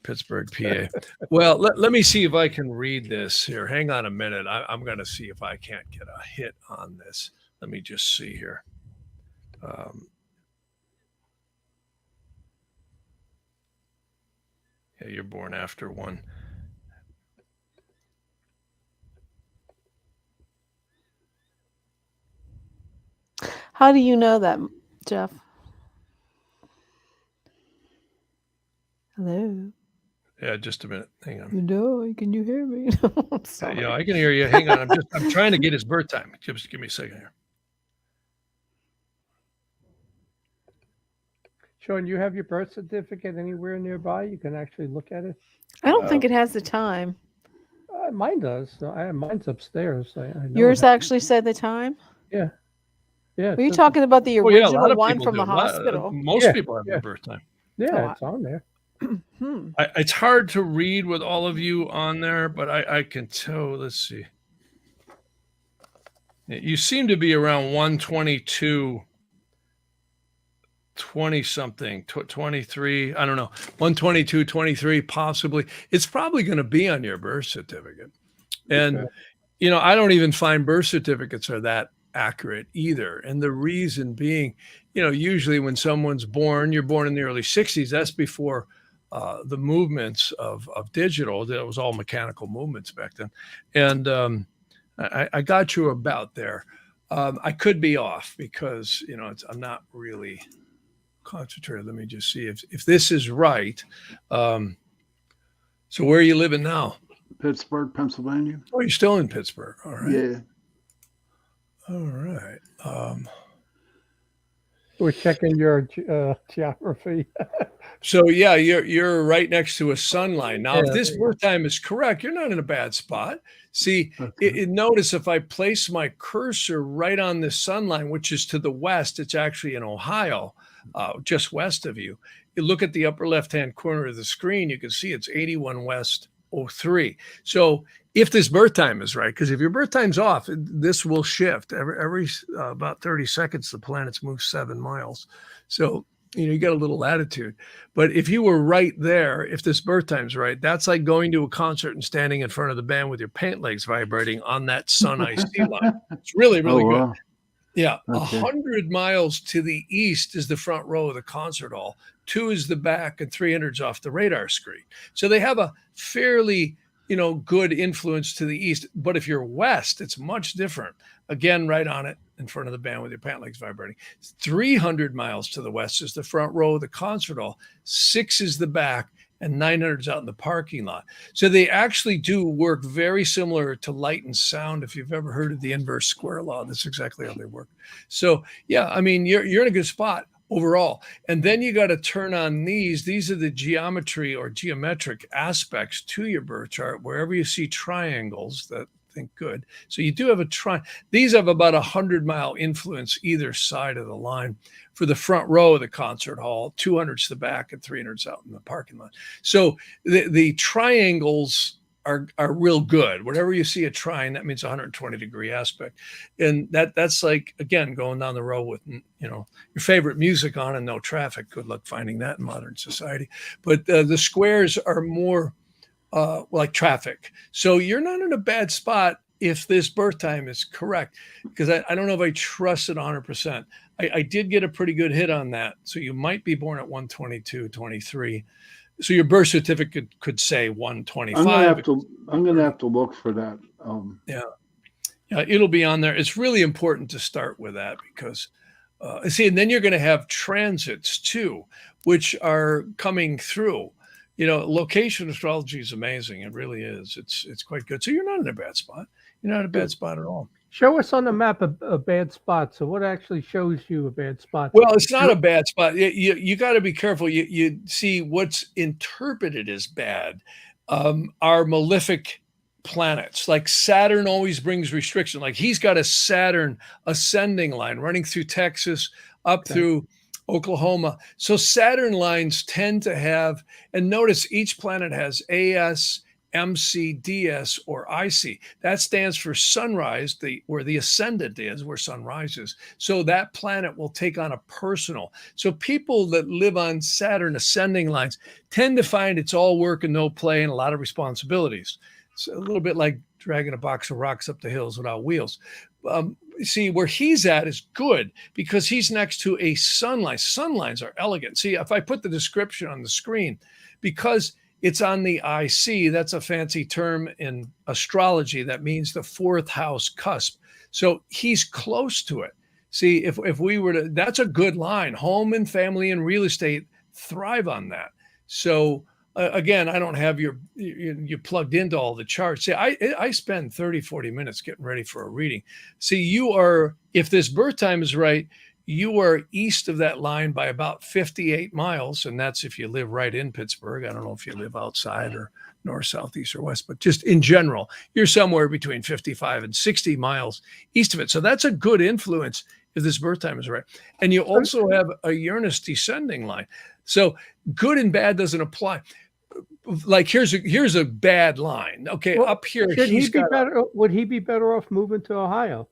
Pittsburgh, PA. Well, let me see if I can read this here. Hang on a minute. I'm going to see if I can't get a hit on this. Let me just see here. Yeah, you're born after 1. How do you know that, Jeff? Hello. Yeah, just a minute. Hang on. No, can you hear me? I'm sorry. Yeah, I can hear you. Hang on. I'm trying to get his birth time. Just give me a second here. Sean, you have your birth certificate anywhere nearby? You can actually look at it. I don't think it has the time. Mine does. So mine's upstairs. I know Yours it. actually said the time. Yeah. Are you talking about the Oh, yeah, a lot original of one people from do. the hospital? Most Yeah, people have yeah. their birth time. Yeah, it's on there. It's hard to read with all of you on there, but I can tell. Let's see. You seem to be around 122, 20 something, 23. I don't know. 122, 23, possibly. It's probably going to be on your birth certificate. And, Okay. I don't even find birth certificates are that accurate either. And the reason being, usually when someone's born, you're born in the early 60s. That's before the movements of digital. That was all mechanical movements back then. And I got you about there. I could be off because, I'm not really concentrated. Let me just see if this is right. So where are you living now? Pittsburgh, Pennsylvania. Oh, you're still in Pittsburgh. All right. Yeah. All right. We're checking your geography. So yeah, you're right next to a sun line. Now, if Yeah. this birth time is correct, you're not in a bad spot. See, notice if I place my cursor right on the sun line, which is to the west, it's actually in Ohio, just west of you. You look at the upper left-hand corner of the screen, you can see it's 81 West 03. So if this birth time is right, because if your birth time's off, this will shift. Every about 30 seconds, the planets move 7 miles. So, you get a little latitude. But if you were right there, if this birth time's right, that's like going to a concert and standing in front of the band with your pant legs vibrating on that sun IC line. It's really, really good. Wow. Yeah. Okay. 100 miles to the east is the front row of the concert hall. 2 is the back, and 300's off the radar screen. So they have a fairly good influence to the east. But if you're west, it's much different. Again, right on it in front of the band with your pant legs vibrating. 300 miles to the west is the front row of the concert hall. 6 is the back, and 900 is out in the parking lot. So they actually do work very similar to light and sound. If you've ever heard of the inverse square law, that's exactly how they work. So yeah, I mean, you're in a good spot overall. And then you got to turn on these. These are the geometry or geometric aspects to your birth chart. Wherever you see triangles, that think good. So you do have these have about 100-mile influence either side of the line for the front row of the concert hall. 200's the back and 300's out in the parking lot. So the triangles are real good. Whenever you see a trine, that means 120-degree aspect. And that's like, again, going down the road with, your favorite music on and no traffic. Good luck finding that in modern society. But the squares are more like traffic. So you're not in a bad spot if this birth time is correct, because I don't know if I trust it 100%. I did get a pretty good hit on that. So you might be born at 122, 23. So your birth certificate could say 125. I'm gonna have to look for that. Yeah, it'll be on there. It's really important to start with that because and then you're going to have transits too, which are coming through. Location astrology is amazing. It really is. It's quite good. So you're not in a bad spot. You're not in a bad spot at all. Show us on the map a bad spot. So what actually shows you a bad spot? Well, it's not a bad spot. You got to be careful. You see what's interpreted as bad are malefic planets. Like Saturn always brings restriction. Like he's got a Saturn ascending line running through Texas up through Oklahoma. So Saturn lines tend to have, and notice each planet has AS, MC, DS, or IC. That stands for sunrise, where the ascendant is, where sun rises. So that planet will take on a personal. So people that live on Saturn ascending lines tend to find it's all work and no play and a lot of responsibilities. It's a little bit like dragging a box of rocks up the hills without wheels. See, where he's at is good because he's next to a sun line. Sun lines are elegant. See, if I put the description on the screen, because it's on the IC, that's a fancy term in astrology. That means the 4th house cusp. So he's close to it. See, if we were to, that's a good line. Home and family and real estate thrive on that. So again, I don't have you plugged into all the charts. See, I spend 30, 40 minutes getting ready for a reading. See, if this birth time is right, you are east of that line by about 58 miles. And that's if you live right in Pittsburgh. I don't know if you live outside or north, south, east, or west, but just in general, you're somewhere between 55 and 60 miles east of it. So that's a good influence if this birth time is right. And you also have a Uranus descending line. So good and bad doesn't apply. Like here's a bad line. Okay, well, up here, would he be better off moving to Ohio?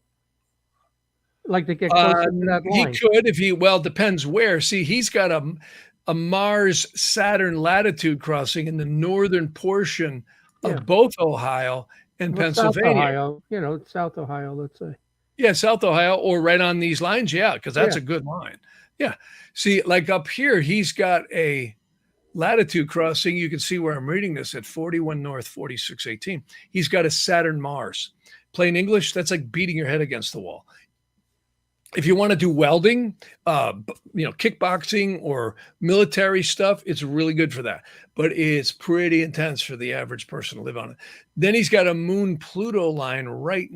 Like to get closer to that line? He could depends where. See, he's got a Mars-Saturn latitude crossing in the northern portion of both Ohio and Pennsylvania. South Ohio, South Ohio, let's say. Yeah, South Ohio, or right on these lines, because that's a good line. Yeah. See, like up here, he's got a latitude crossing. You can see where I'm reading this at 41 North, 4618. He's got a Saturn Mars. Plain English, that's like beating your head against the wall. If you want to do welding, kickboxing or military stuff, it's really good for that. But it's pretty intense for the average person to live on it. Then he's got a Moon-Pluto line right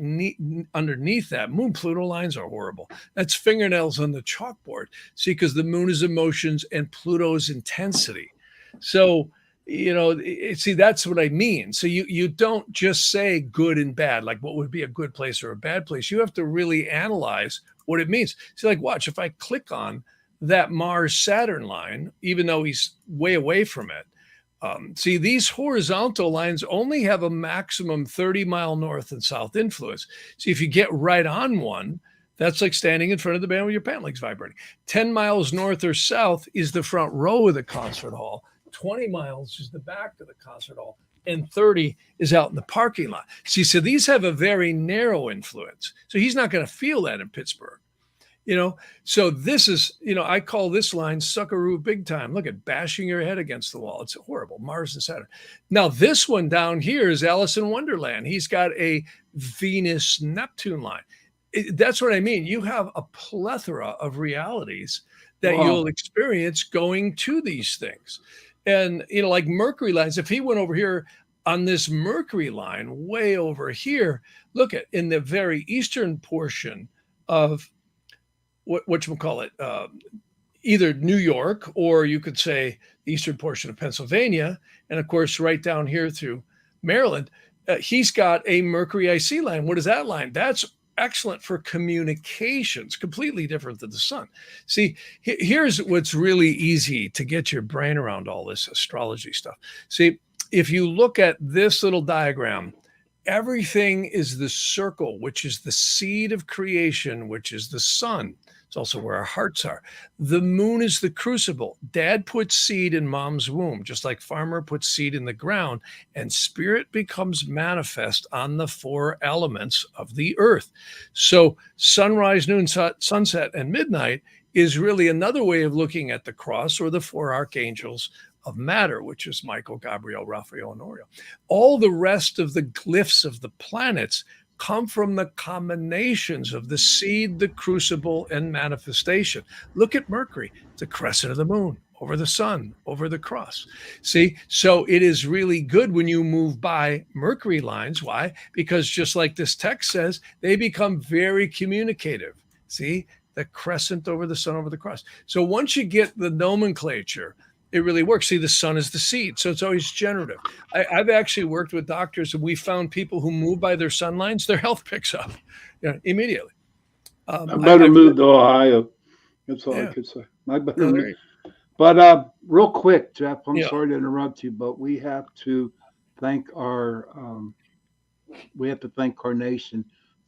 underneath that. Moon-Pluto lines are horrible. That's fingernails on the chalkboard. See, because the moon is emotions and Pluto's intensity. So, see, that's what I mean. So you don't just say good and bad, like what would be a good place or a bad place. You have to really analyze what it means. So like, watch, if I click on that Mars-Saturn line, even though he's way away from it, see, these horizontal lines only have a maximum 30-mile north and south influence. See, if you get right on one, that's like standing in front of the band with your pant legs vibrating. 10 miles north or south is the front row of the concert hall. 20 miles is the back of the concert hall, and 30 is out in the parking lot. See, so these have a very narrow influence. So he's not going to feel that in Pittsburgh. You know, so this is, I call this line suckaroo big time. Look at bashing your head against the wall. It's horrible. Mars and Saturn. Now, this one down here is Alice in Wonderland. He's got a Venus Neptune line. That's what I mean. You have a plethora of realities that you'll experience going to these things. And, like Mercury lines, if he went over here on this Mercury line way over here, look at in the very eastern portion of whatchamacallit, either New York, or you could say the eastern portion of Pennsylvania, and of course, right down here through Maryland, he's got a Mercury IC line. What is that line? That's excellent for communications, completely different than the sun. See, here's what's really easy to get your brain around all this astrology stuff. See, if you look at this little diagram, everything is the circle, which is the seed of creation, which is the sun. It's also where our hearts are. The moon is the crucible. Dad puts seed in mom's womb, just like farmer puts seed in the ground, and spirit becomes manifest on the four elements of the earth. So sunrise, noon, sunset, and midnight is really another way of looking at the cross, or the four archangels of matter, which is Michael, Gabriel, Raphael, and Oriel. All the rest of the glyphs of the planets come from the combinations of the seed, the crucible, and manifestation. Look at Mercury, the crescent of the moon, over the sun, over the cross. See, so it is really good when you move by Mercury lines. Why? Because just like this text says, they become very communicative. See, the crescent over the sun, over the cross. So once you get the nomenclature, it really works. See, the sun is the seed, so it's always generative. I've actually worked with doctors, and we found people who move by their sun lines, their health picks up immediately. I better move to Ohio. That's all I could say. I better move. But real quick, Jeff, I'm sorry to interrupt you, but we have to thank Carnation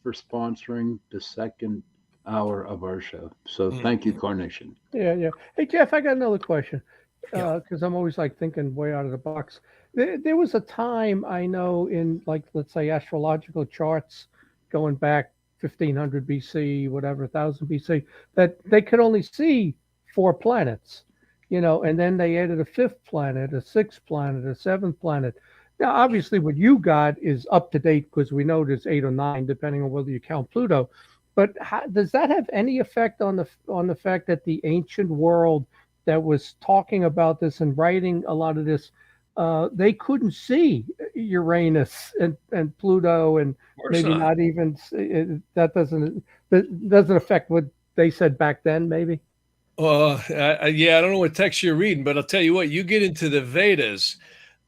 for sponsoring the second hour of our show. So thank you, Carnation. Yeah. Hey, Jeff, I got another question. Because I'm always like thinking way out of the box. There was a time I know in, like, let's say astrological charts going back 1500 BC, whatever, 1000 BC, that they could only see 4 planets, and then they added a 5th planet, a 6th planet, a 7th planet. Now, obviously, what you got is up to date because we know there's 8 or 9, depending on whether you count Pluto. But does that have any effect on the fact that the ancient world that was talking about this and writing a lot of this, they couldn't see Uranus and Pluto, and maybe not even that doesn't affect what they said back then, maybe? I don't know what text you're reading, but I'll tell you what, you get into the Vedas.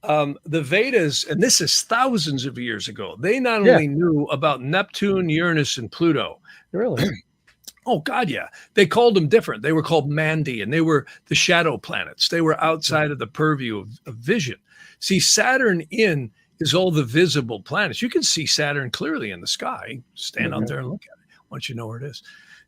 The Vedas, and this is thousands of years ago, they not only knew about Neptune, Uranus, and Pluto. Really? Oh, God, yeah. They called them different. They were called Mandi, and they were the shadow planets. They were outside of the purview of vision. See, Saturn is all the visible planets. You can see Saturn clearly in the sky. Stand out there and look at it once you know where it is.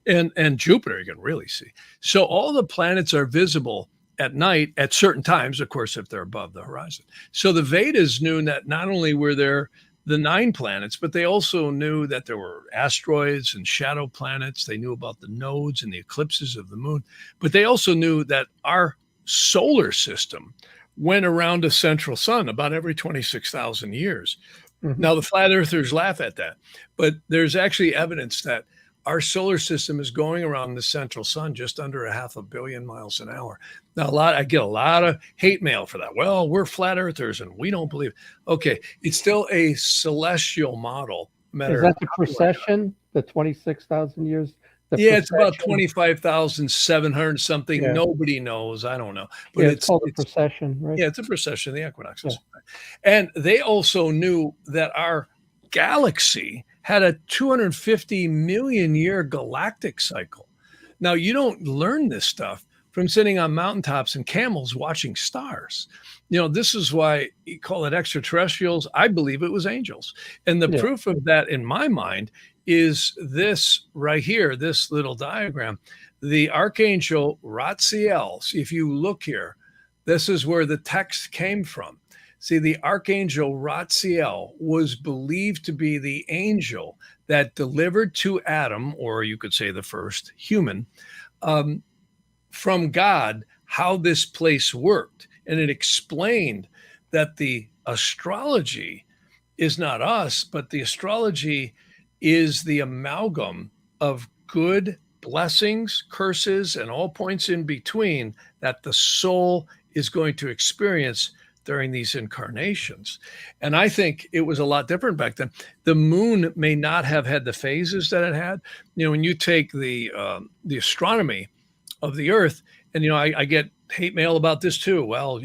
And Jupiter, you can really see. So all the planets are visible at night at certain times, of course, if they're above the horizon. So the Vedas knew that not only were there the 9 planets, but they also knew that there were asteroids and shadow planets. They knew about the nodes and the eclipses of the moon, but they also knew that our solar system went around a central sun about every 26,000 years. Mm-hmm. Now, the flat earthers laugh at that, but there's actually evidence that our solar system is going around the central sun just under 500 million miles an hour. Now, I get a lot of hate mail for that. Well, we're flat earthers and we don't believe. Okay, it's still a celestial model. Is that the precession, the 26,000 years? It's about 25,700 something. Yeah. Nobody knows. I don't know. But it's called a precession, right? Yeah, it's a precession, the equinoxes. Yeah. And they also knew that our galaxy had a 250 million year galactic cycle. Now, you don't learn this stuff from sitting on mountaintops and camels watching stars. This is why you call it extraterrestrials. I believe it was angels. And the proof of that in my mind is this right here, this little diagram. The archangel Ratziel. See, if you look here, this is where the text came from. See, the archangel Ratziel was believed to be the angel that delivered to Adam, or you could say the first human, from God, how this place worked. And it explained that the astrology is not us, but the astrology is the amalgam of good blessings, curses, and all points in between that the soul is going to experience during these incarnations. And I think it was a lot different back then. The moon may not have had the phases that it had. You know, when you take the astronomy of the Earth, and I get hate mail about this too. Well,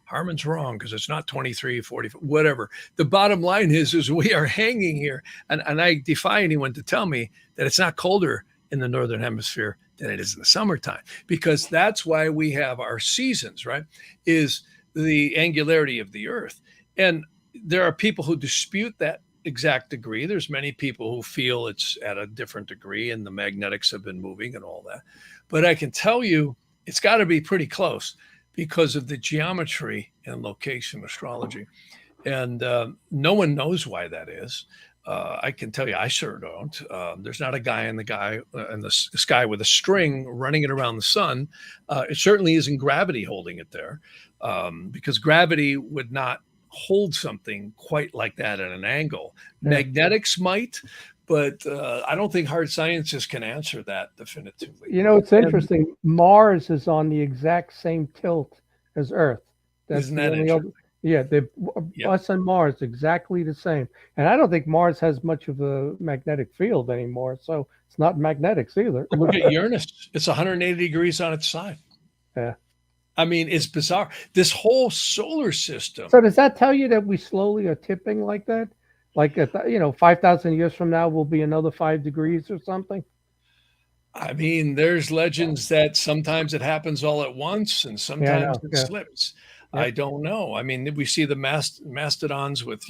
Harman's wrong because it's not 23, 40, whatever. The bottom line is we are hanging here, and I defy anyone to tell me that it's not colder in the northern hemisphere than it is in the summertime, because that's why we have our seasons, right? Is the angularity of the Earth. And there are people who dispute that exact degree. There's many people who feel it's at a different degree and the magnetics have been moving and all that. But I can tell you it's got to be pretty close because of the geometry and location astrology. And no one knows why that is. I can tell you, I sure don't. There's not a guy in the sky with a string running it around the sun. It certainly isn't gravity holding it there, because gravity would not hold something quite like that at an angle. Yeah. Magnetics might, but I don't think hard sciences can answer that definitively. It's interesting. Mars is on the exact same tilt as Earth. Isn't that interesting? Yeah, us and Mars exactly the same. And I don't think Mars has much of a magnetic field anymore, so it's not magnetics either. Look at Uranus. It's 180 degrees on its side. Yeah. I mean, it's bizarre. This whole solar system. So does that tell you that we slowly are tipping like that? Like, 5,000 years from now, will be another 5 degrees or something? I mean, there's legends that sometimes it happens all at once and sometimes it slips. Yep. I don't know. I mean, we see the mastodons with,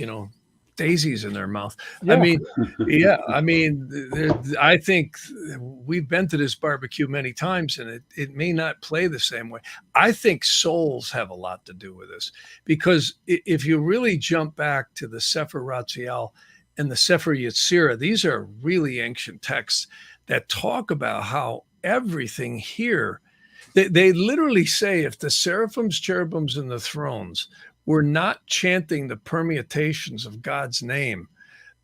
daisies in their mouth. Yeah. I mean, I think we've been to this barbecue many times and it may not play the same way. I think souls have a lot to do with this, because if you really jump back to the Sefer Ratziel and the Sefer Yetzirah, these are really ancient texts that talk about how everything here, they literally say if the seraphims, cherubims, and the thrones were not chanting the permutations of God's name,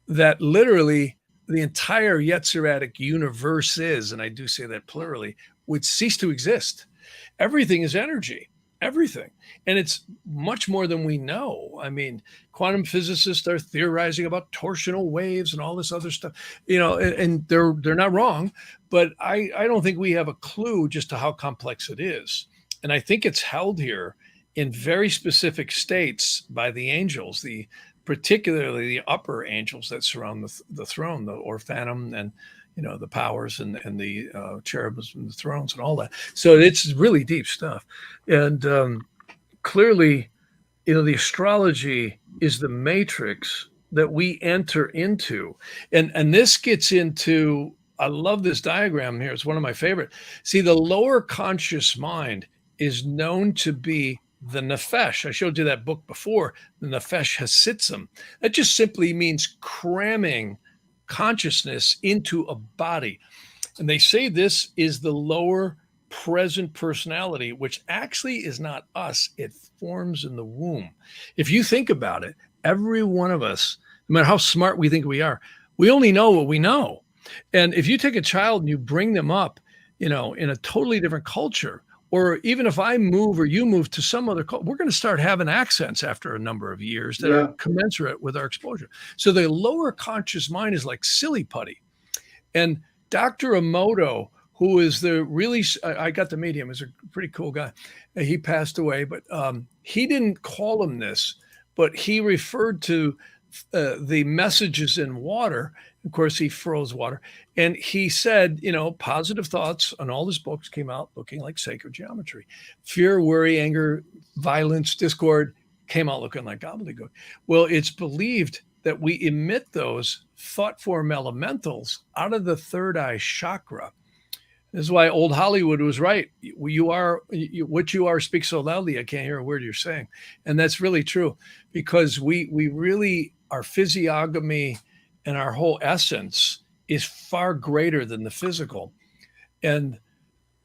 that literally the entire Yetziratic universe is, and I do say that plurally, would cease to exist. Everything is energy, everything. And it's much more than we know. I mean, quantum physicists are theorizing about torsional waves and all this other stuff, and they're not wrong, but I don't think we have a clue just to how complex it is. And I think it's held here in very specific states by the angels, particularly the upper angels that surround the throne, the Orphanum and the powers and the cherubims and the thrones and all that. So it's really deep stuff. And clearly, the astrology is the matrix that we enter into. And this gets into, I love this diagram here. It's one of my favorite. See, the lower conscious mind is known to be the nefesh. I showed you that book before, the nefesh hasitzim. That just simply means cramming consciousness into a body. And they say this is the lower present personality, which actually is not us. It forms in the womb. If you think about it, every one of us, no matter how smart we think we are, we only know what we know. And if you take a child and you bring them up, in a totally different culture, or even if I move or you move to some other culture, we're going to start having accents after a number of years that are commensurate with our exposure. So the lower conscious mind is like silly putty. And Dr. Emoto, who is I got to meet him, is a pretty cool guy. He passed away, but he didn't call him this, but he referred to the messages in water. Of course, he froze water. And he said, positive thoughts on all his books came out looking like sacred geometry. Fear, worry, anger, violence, discord came out looking like gobbledygook. Well, it's believed that we emit those thought form elementals out of the third eye chakra. This is why old Hollywood was right. What you are speaks so loudly, I can't hear a word you're saying. And that's really true, because we really, our physiognomy and our whole essence is far greater than the physical. And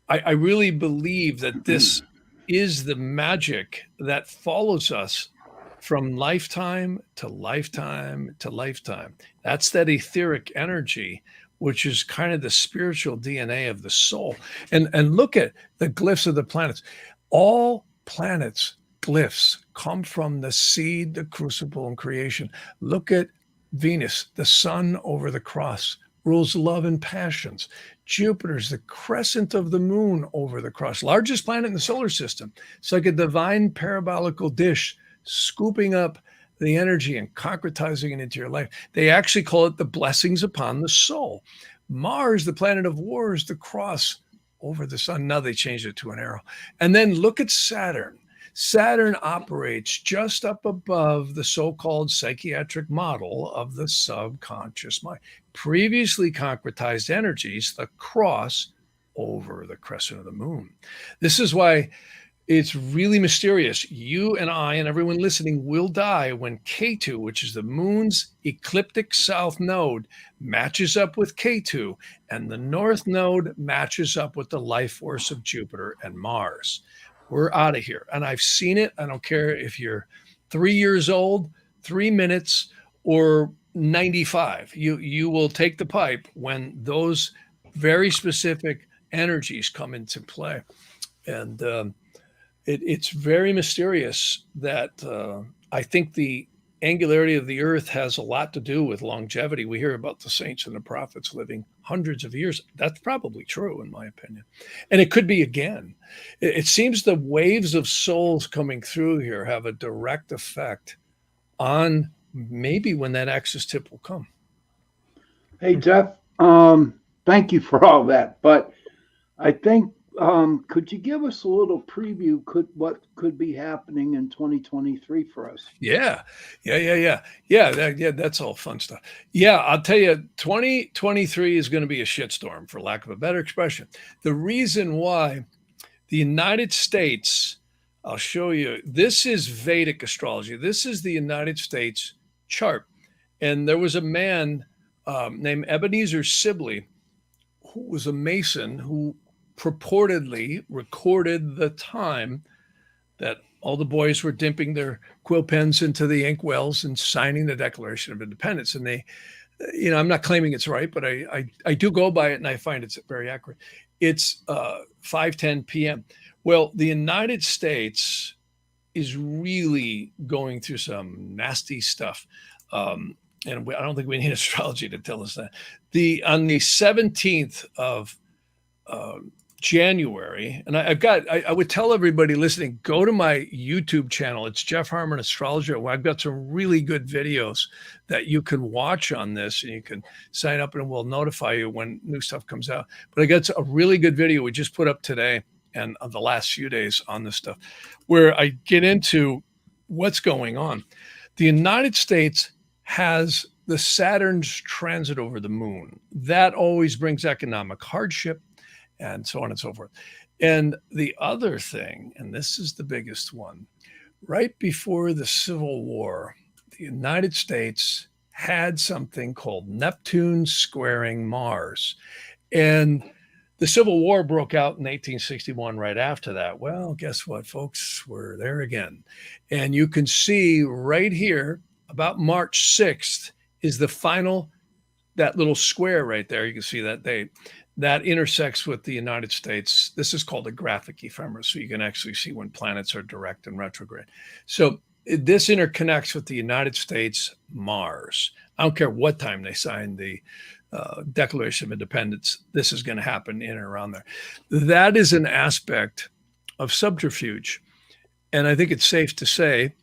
I really believe that this is the magic that follows us from lifetime to lifetime to lifetime. That's that etheric energy, which is kind of the spiritual DNA of the soul. And look at the glyphs of the planets. All planets glyphs come from the seed, the crucible, and creation. Look at Venus, the sun over the cross, rules love and passions. Jupiter's the crescent of the moon over the cross, largest planet in the solar system. It's like a divine parabolical dish scooping up the energy and concretizing it into your life. They actually call it the blessings upon the soul. Mars, the planet of war, is the cross over the sun. Now they changed it to an arrow. And then look at Saturn. Saturn operates just up above the so-called psychiatric model of the subconscious mind. Previously concretized energies, the cross over the crescent of the moon. This is why it's really mysterious. You and I and everyone listening will die when K2, which is the moon's ecliptic south node, matches up with K2, and the north node matches up with the life force of Jupiter and Mars. We're out of here. And I've seen it. I don't care if you're 3 years old, 3 minutes, or 95. You will take the pipe when those very specific energies come into play. And it's very mysterious that I think the angularity of the earth has a lot to do with longevity. We hear about the saints and the prophets living hundreds of years. That's probably true, in my opinion. And it could be again. It seems the waves of souls coming through here have a direct effect on maybe when that axis tip will come. Hey, Jeff, thank you for all that. But I think, could you give us a little preview what could be happening in 2023 for us? Yeah. That's all fun stuff. Yeah, I'll tell you, 2023 is going to be a shitstorm, for lack of a better expression. The reason why the United States, I'll show you, this is Vedic astrology. This is the United States chart. And there was a man named Ebenezer Sibley, who was a Mason, who purportedly recorded the time that all the boys were dipping their quill pens into the ink wells and signing the Declaration of Independence. And they, I'm not claiming it's right, but I do go by it, and I find it's very accurate. It's 5:10 p.m. Well, the United States is really going through some nasty stuff. And I don't think we need astrology to tell us that. On the 17th of January, and I would tell everybody listening, go to my YouTube channel. It's Jeff Harman Astrologer. I've got some really good videos that you can watch on this, and you can sign up and we'll notify you when new stuff comes out. But I got a really good video we just put up today and of the last few days on this stuff, where I get into what's going on. The United States has the Saturn's transit over the moon. That always brings economic hardship, and so on and so forth. And the other thing, and this is the biggest one, right before the Civil War, the United States had something called Neptune squaring Mars. And the Civil War broke out in 1861 right after that. Well, guess what, folks? We're there again. And you can see right here, about March 6th, is the final, that little square right there. You can see that date. That intersects with the United States. This is called a graphic ephemeris, so you can actually see when planets are direct and retrograde. So this interconnects with the United States, Mars. I don't care what time they signed the Declaration of Independence. This is going to happen in and around there. That is an aspect of subterfuge. And I think it's safe to say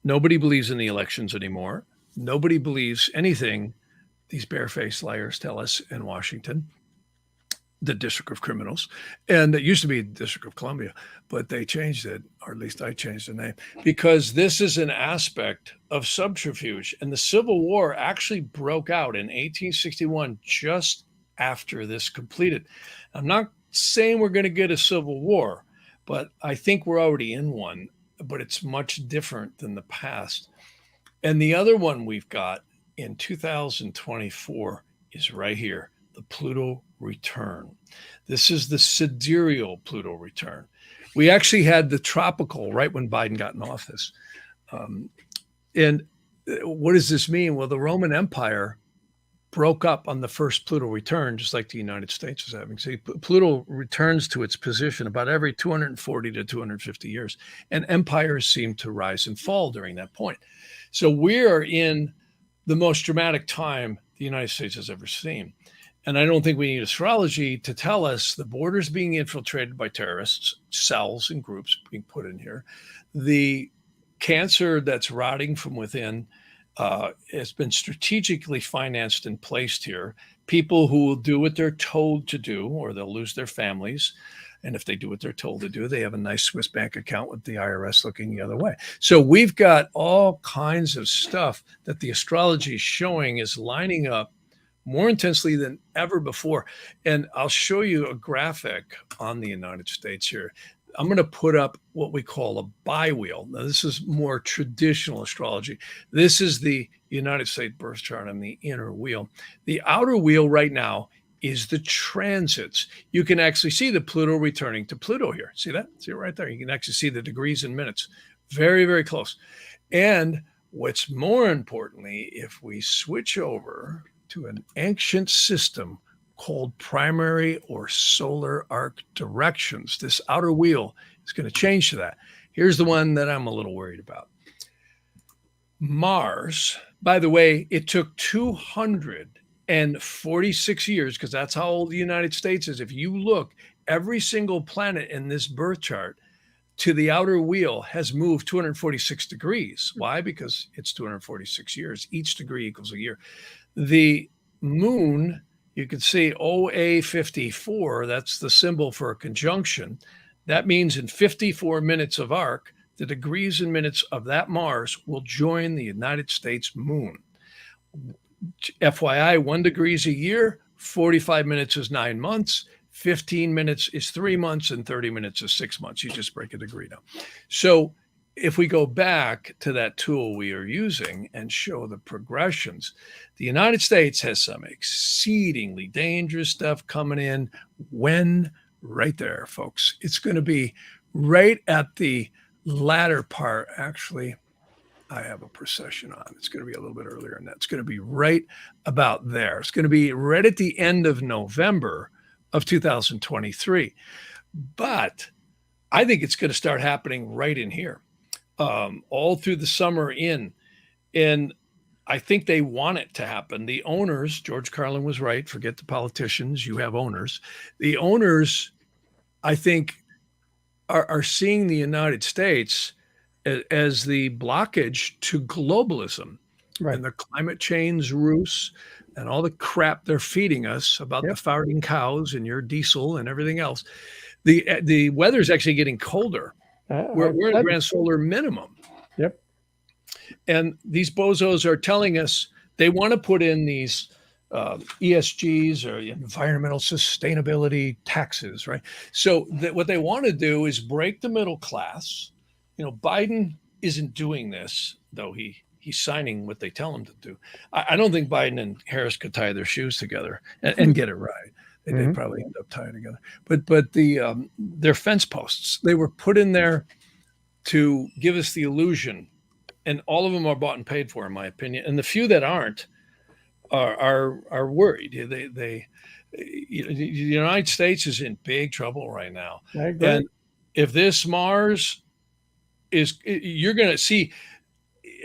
nobody believes in the elections anymore. Nobody believes anything these barefaced liars tell us in Washington, the District of Criminals. And it used to be District of Columbia, but they changed it, or at least I changed the name, because this is an aspect of subterfuge. And the Civil War actually broke out in 1861, just after this completed. I'm not saying we're going to get a civil war, but I think we're already in one, but it's much different than the past. And the other one we've got in 2024 is right here, the Pluto return. This is the sidereal Pluto return. We actually had the tropical right when Biden got in office. And what does this mean? Well, the Roman Empire broke up on the first Pluto return, just like the United States is having. See, Pluto returns to its position about every 240 to 250 years, and empires seem to rise and fall during that point. So we are in the most dramatic time the United States has ever seen. And I don't think we need astrology to tell us the borders being infiltrated by terrorists, cells and groups being put in here, the cancer that's rotting from within has been strategically financed and placed here. People who will do what they're told to do, or they'll lose their families. And if they do what they're told to do, they have a nice Swiss bank account with the IRS looking the other way. So we've got all kinds of stuff that the astrology is showing is lining up more intensely than ever before. And I'll show you a graphic on the United States here. I'm going to put up what we call a bi-wheel. Now, this is more traditional astrology. This is the United States birth chart on the inner wheel. The outer wheel right now is the transits. You can actually see the Pluto returning to Pluto here. See that? See it right there. You can actually see the degrees and minutes. Very, very close. And what's more importantly, if we switch over to an ancient system called primary or solar arc directions, this outer wheel is going to change to that. Here's the one that I'm a little worried about. Mars, by the way, it took 246 years, because that's how old the United States is. If you look, every single planet in this birth chart to the outer wheel has moved 246 degrees. Why? Because it's 246 years. Each degree equals a year. The moon, you can see OA54, that's the symbol for a conjunction. That means in 54 minutes of arc, the degrees and minutes of that Mars will join the United States moon. FYI, 1 degree is a year, 45 minutes is 9 months, 15 minutes is 3 months, and 30 minutes is 6 months. You just break a degree down. So if we go back to that tool we are using and show the progressions, the United States has some exceedingly dangerous stuff coming in when right there, folks. It's going to be right at the latter part. Actually, I have a precession on. It's going to be a little bit earlier than that. It's going to be right about there. It's going to be right at the end of November of 2023. But I think it's going to start happening right in here. All through the summer in. And I think they want it to happen. The owners, George Carlin was right, forget the politicians, you have owners. The owners, I think, are seeing the United States as the blockage to globalism, right, and the climate change ruse and all the crap they're feeding us about the farting cows and your diesel and everything else. The weather's actually getting colder. We're at grand solar minimum. Yep. And these bozos are telling us they want to put in these ESGs, or environmental sustainability taxes, right? So what they want to do is break the middle class. You know, Biden isn't doing this, though he's signing what they tell him to do. I don't think Biden and Harris could tie their shoes together and get it right. They'd probably end up tying together. But their fence posts, they were put in there to give us the illusion, and all of them are bought and paid for, in my opinion. And the few that aren't are worried. The United States is in big trouble right now. I agree. And if this Mars is, you're going to see.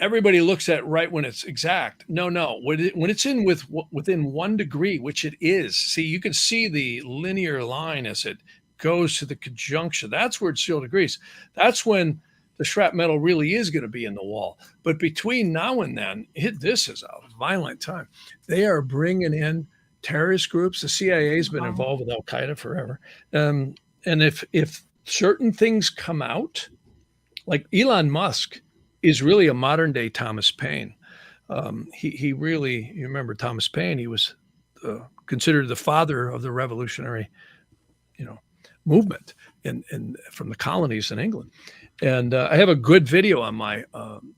Everybody looks at right when it's exact. No. When it's within 1 degree, which it is. See, you can see the linear line as it goes to the conjunction. That's where it's 0 degrees. That's when the shrapnel really is going to be in the wall. But between now and then, this is a violent time. They are bringing in terrorist groups. The CIA has been involved with Al Qaeda forever. And if certain things come out, like Elon Musk is really a modern day Thomas Paine. He really, you remember Thomas Paine, he was considered the father of the revolutionary, movement in from the colonies in England. And I have a good video on my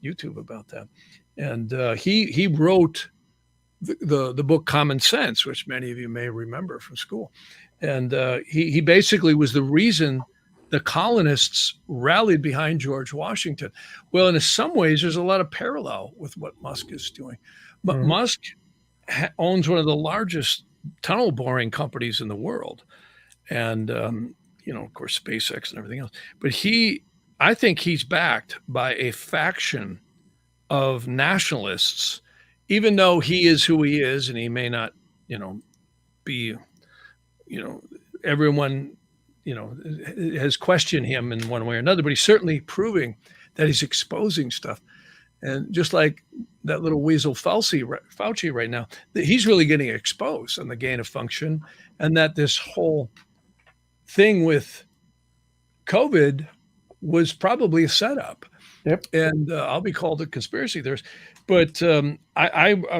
YouTube about that. And he wrote the book Common Sense, which many of you may remember from school. And he basically was the reason the colonists rallied behind George Washington. Well, in some ways, there's a lot of parallel with what Musk is doing. But Mhm. Musk owns one of the largest tunnel boring companies in the world. And, of course, SpaceX and everything else. But I think he's backed by a faction of nationalists, even though he is who he is, and he may not, be, everyone, has questioned him in one way or another, but he's certainly proving that he's exposing stuff. And just like that little weasel Fauci right now, that he's really getting exposed on the gain of function, and that this whole thing with COVID was probably a setup. Yep. And I'll be called a conspiracy theorist. But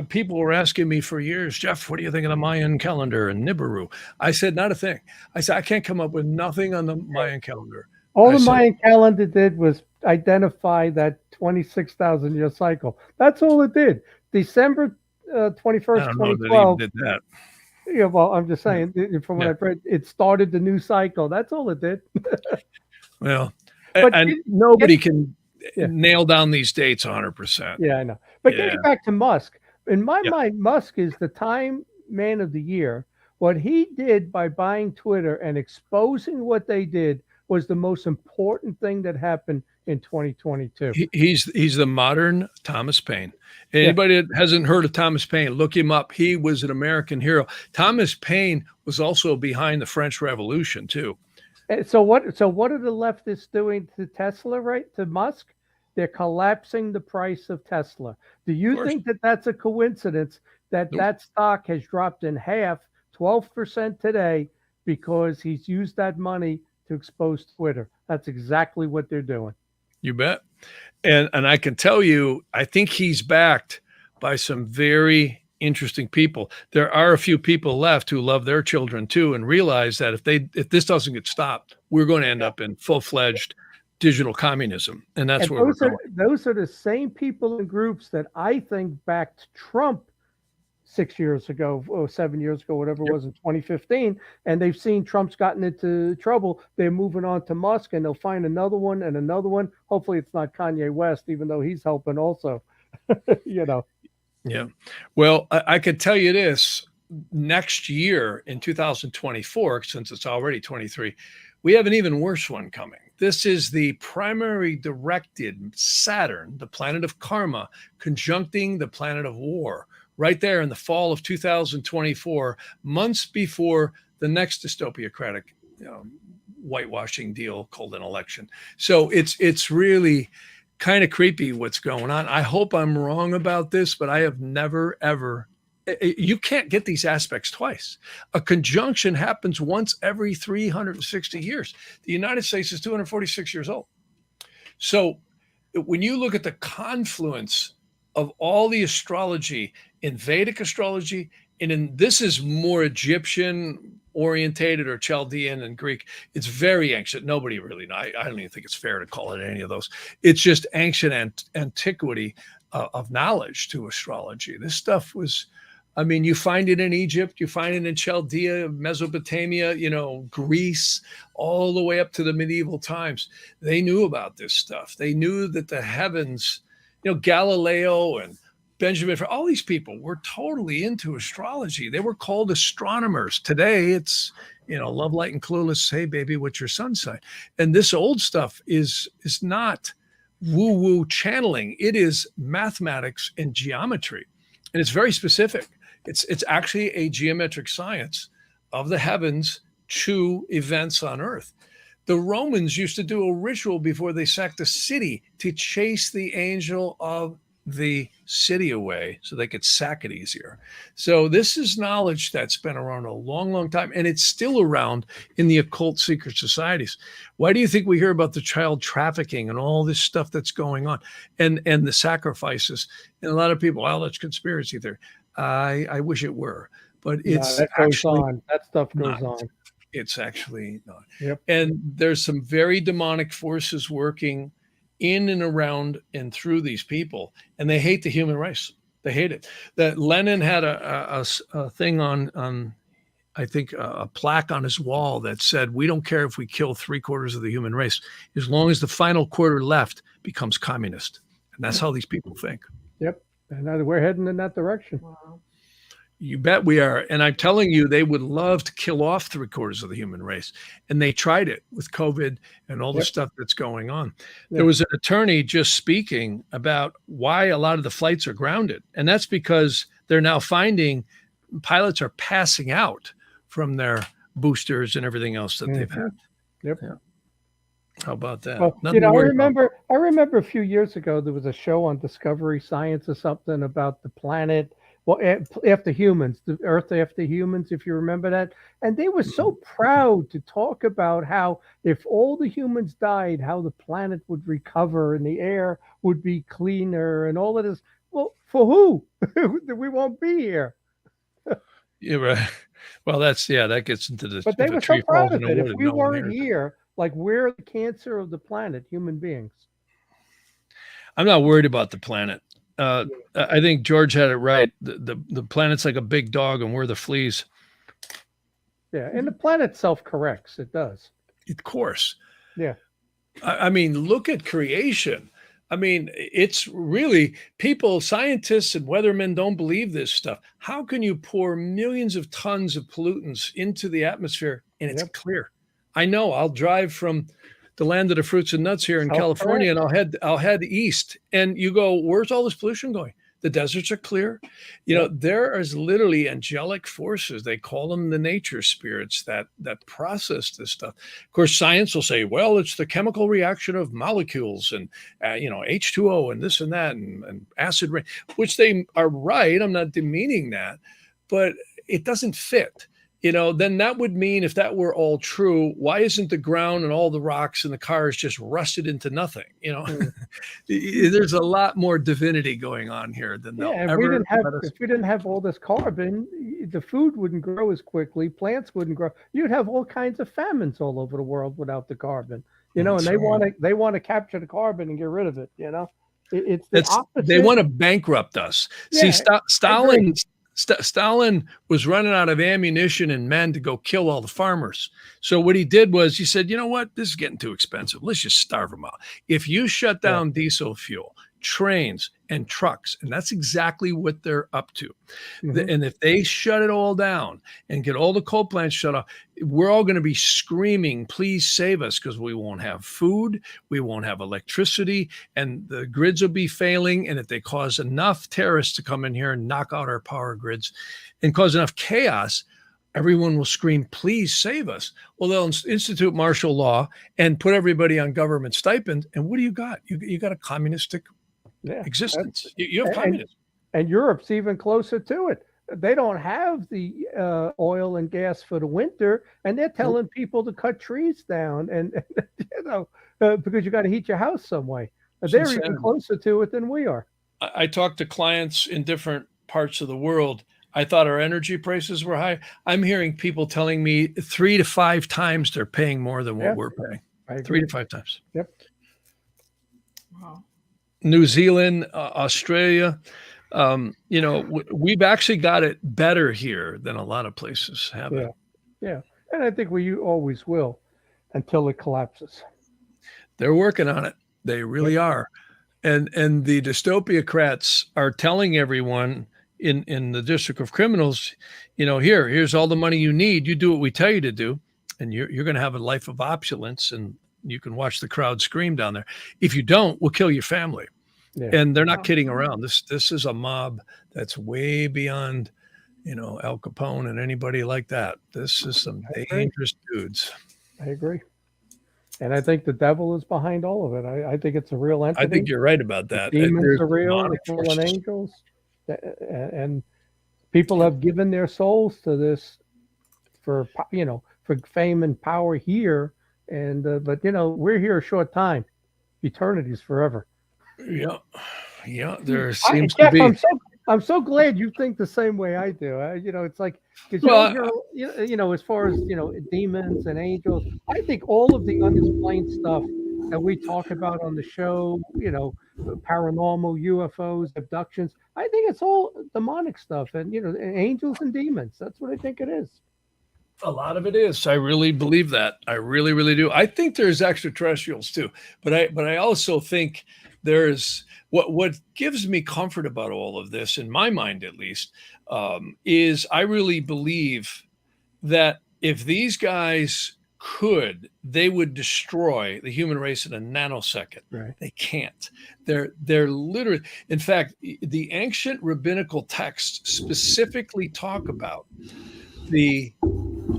people were asking me for years, Jeff, what do you think of the Mayan calendar and Nibiru? I said, not a thing. I said, I can't come up with nothing on the Mayan calendar. All I the said, Mayan calendar did was identify that 26,000 year cycle. That's all it did. December I 21st, don't know that 2012. he did that. Yeah, well, I'm just saying, from what Yeah. I've read, it started the new cycle. That's all it did. Well, But and get- nobody can Yeah. nail down these dates 100%. Yeah, I know. But Yeah. getting back to Musk, in my Yeah. mind, Musk is the Time Man of the Year. What he did by buying Twitter and exposing what they did was the most important thing that happened in 2022. He's the modern Thomas Paine. Anybody that hasn't heard of Thomas Paine, look him up. He was an American hero. Thomas Paine was also behind the French Revolution too. And so what are the leftists doing to Tesla, right? To Musk? They're collapsing the price of Tesla. Do you course. think that that's a coincidence that Nope. that stock has dropped in half, 12% today, because he's used that money to expose Twitter? That's exactly what they're doing. You bet. And I can tell you, I think he's backed by some very interesting people. There are a few people left who love their children too, and realize that if this doesn't get stopped, we're going to end up in full-fledged digital communism. And that's And where we're going. those are the same people and groups that I think backed Trump 6 years ago or 7 years ago, whatever it was, in 2015. And they've seen Trump's gotten into trouble. They're moving on to Musk, and they'll find another one and another one. Hopefully it's not Kanye West, even though he's helping also. Yeah. Well, I could tell you this, next year in 2024, since it's already 23, we have an even worse one coming. This is the primary directed Saturn, the planet of karma, conjuncting the planet of war, right there in the fall of 2024, months before the next dystopocratic whitewashing deal called an election. So it's really kind of creepy what's going on. I hope I'm wrong about this, but I have never, ever, you can't get these aspects twice. A conjunction happens once every 360 years. The United States is 246 years old. So when you look at the confluence of all the astrology in Vedic astrology, and this is more Egyptian orientated or Chaldean and Greek, it's very ancient. Nobody really knows. I don't even think it's fair to call it any of those. It's just ancient antiquity of knowledge to astrology. This stuff was, you find it in Egypt, you find it in Chaldea, Mesopotamia, Greece, all the way up to the medieval times. They knew about this stuff. They knew that the heavens, Galileo and Benjamin, for all these people were totally into astrology. They were called astronomers. Today it's, love, light, and clueless. Hey, baby, what's your sun sign? And this old stuff is not woo-woo channeling. It is mathematics and geometry. And it's very specific. It's actually a geometric science of the heavens to events on earth. The Romans used to do a ritual before they sacked a city to chase the angel of the city away so they could sack it easier. So this is knowledge that's been around a long, long time, and it's still around in the occult secret societies. Why do you think we hear about the child trafficking and all this stuff that's going on and the sacrifices? And a lot of people, well, that's conspiracy theory. I wish it were, but it's that goes actually on. That stuff goes not. on. It's actually not. Yep. And there's some very demonic forces working in and around and through these people, and they hate the human race. They hate it. That Lenin had a thing on I think a plaque on his wall that said, "We don't care if we kill 3/4 of the human race, as long as the final quarter left becomes communist." And that's how these people think. Yep. And we're heading in that direction. Wow. You bet we are. And I'm telling you, they would love to kill off 3/4 of the human race. And they tried it with COVID and all the stuff that's going on. There was an attorney just speaking about why a lot of the flights are grounded. And that's because they're now finding pilots are passing out from their boosters and everything else that they've had. Yep. Yeah. How about that? Well, I remember a few years ago there was a show on Discovery Science or something about the planet. Well, after humans, the Earth after humans, if you remember that. And they were so proud to talk about how if all the humans died, how the planet would recover and the air would be cleaner and all of this. Well, for who? We won't be here. Yeah, right. Well, that gets into the. But they were so proud of it. If we weren't here, like we're the cancer of the planet, human beings. I'm not worried about the planet. I think George had it right. The planet's like a big dog, and we're the fleas. Yeah, and the planet self-corrects. It does. Of course. Yeah. I mean, look at creation. I mean, it's really people, scientists and weathermen don't believe this stuff. How can you pour millions of tons of pollutants into the atmosphere and it's clear? I know. I'll drive from the land of the fruits and nuts here in California, and I'll head east. And you go, where's all this pollution going? The deserts are clear. You know, there is literally angelic forces. They call them the nature spirits that process this stuff. Of course, science will say, well, it's the chemical reaction of molecules and, H2O and this and that and acid rain, which they are right. I'm not demeaning that, but it doesn't fit. Then that would mean if that were all true, why isn't the ground and all the rocks and the cars just rusted into nothing? There's a lot more divinity going on here than they'll ever. If we didn't have all this carbon, the food wouldn't grow as quickly, plants wouldn't grow. You'd have all kinds of famines all over the world without the carbon. And they want to capture the carbon and get rid of it. It's the opposite. They want to bankrupt us. See, Stalin was running out of ammunition and men to go kill all the farmers. So what he did was he said, you know what? This is getting too expensive. Let's just starve them out. If you shut down diesel fuel, trains and trucks, and that's exactly what they're up to. And if they shut it all down and get all the coal plants shut off, we're all going to be screaming, please save us, because we won't have food, we won't have electricity, and the grids will be failing. And if they cause enough terrorists to come in here and knock out our power grids and cause enough chaos, everyone will scream, please save us. Well, they'll institute martial law and put everybody on government stipend. And what do you got? You got a communistic existence. You have communism. And Europe's even closer to it. They don't have the oil and gas for the winter, and they're telling people to cut trees down and because you got to heat your house some way. They're even closer to it than we are. I talk to clients in different parts of the world. I thought our energy prices were high. I'm hearing people telling me 3 to 5 times they're paying more than what we're paying. 3 to 5 times. Yep. Wow. New Zealand, Australia, we've actually got it better here than a lot of places have it. Yeah. And I think we always will until it collapses. They're working on it. They really are. And the dystopiacrats are telling everyone in the District of Criminals, here's all the money you need. You do what we tell you to do, and you're going to have a life of opulence, and you can watch the crowd scream down there. If you don't, we'll kill your family. Yeah. And they're not kidding around. This is a mob that's way beyond, Al Capone and anybody like that. This is some dangerous dudes. I agree. And I think the devil is behind all of it. I think it's a real entity. I think you're right about that. The demons are real, the fallen angels. And people have given their souls to this for fame and power here. And but we're here a short time. Eternity is forever. Yeah. There seems to be. I'm so glad you think the same way I do. It's like because as far as demons and angels, I think all of the unexplained stuff that we talk about on the show, paranormal, UFOs, abductions. I think it's all demonic stuff, and angels and demons. That's what I think it is. A lot of it is. I really believe that. I really, really do. I think there's extraterrestrials too, but I also think there's what gives me comfort about all of this, in my mind at least, is I really believe that if these guys could, they would destroy the human race in a nanosecond. Right. They can't. They're literally. In fact, the ancient rabbinical texts specifically talk about the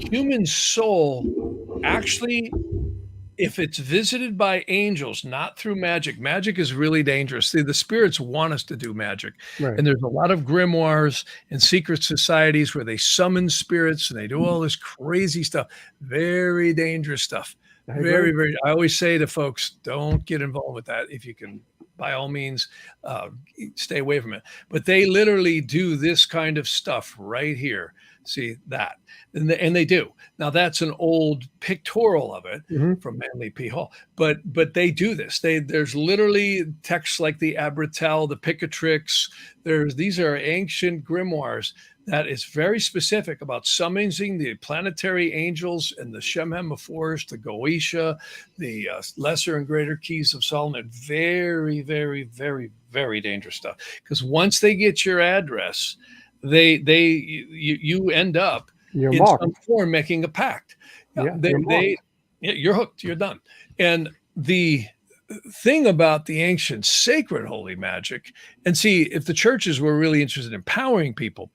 human soul actually, if it's visited by angels, not through magic. Magic is really dangerous. See, the spirits want us to do magic. Right. And there's a lot of grimoires and secret societies where they summon spirits and they do all this crazy stuff. Very dangerous stuff. Very, very. I always say to folks, don't get involved with that. If you can, by all means, stay away from it. But they literally do this kind of stuff right here. See that, and they do. Now that's an old pictorial of it from Manly P. Hall, but they do this. There's literally texts like the Abratel, the Picatrix. These are ancient grimoires that is very specific about summoning the planetary angels and the Shem HaMephorash, the Goetia, the lesser and greater keys of Solomon. Very, very, very, very dangerous stuff. Because once they get your address, you end up You're in marked. some form making a pact. You're hooked. You're done. And the thing about the ancient sacred holy magic, and see, if the churches were really interested in empowering people,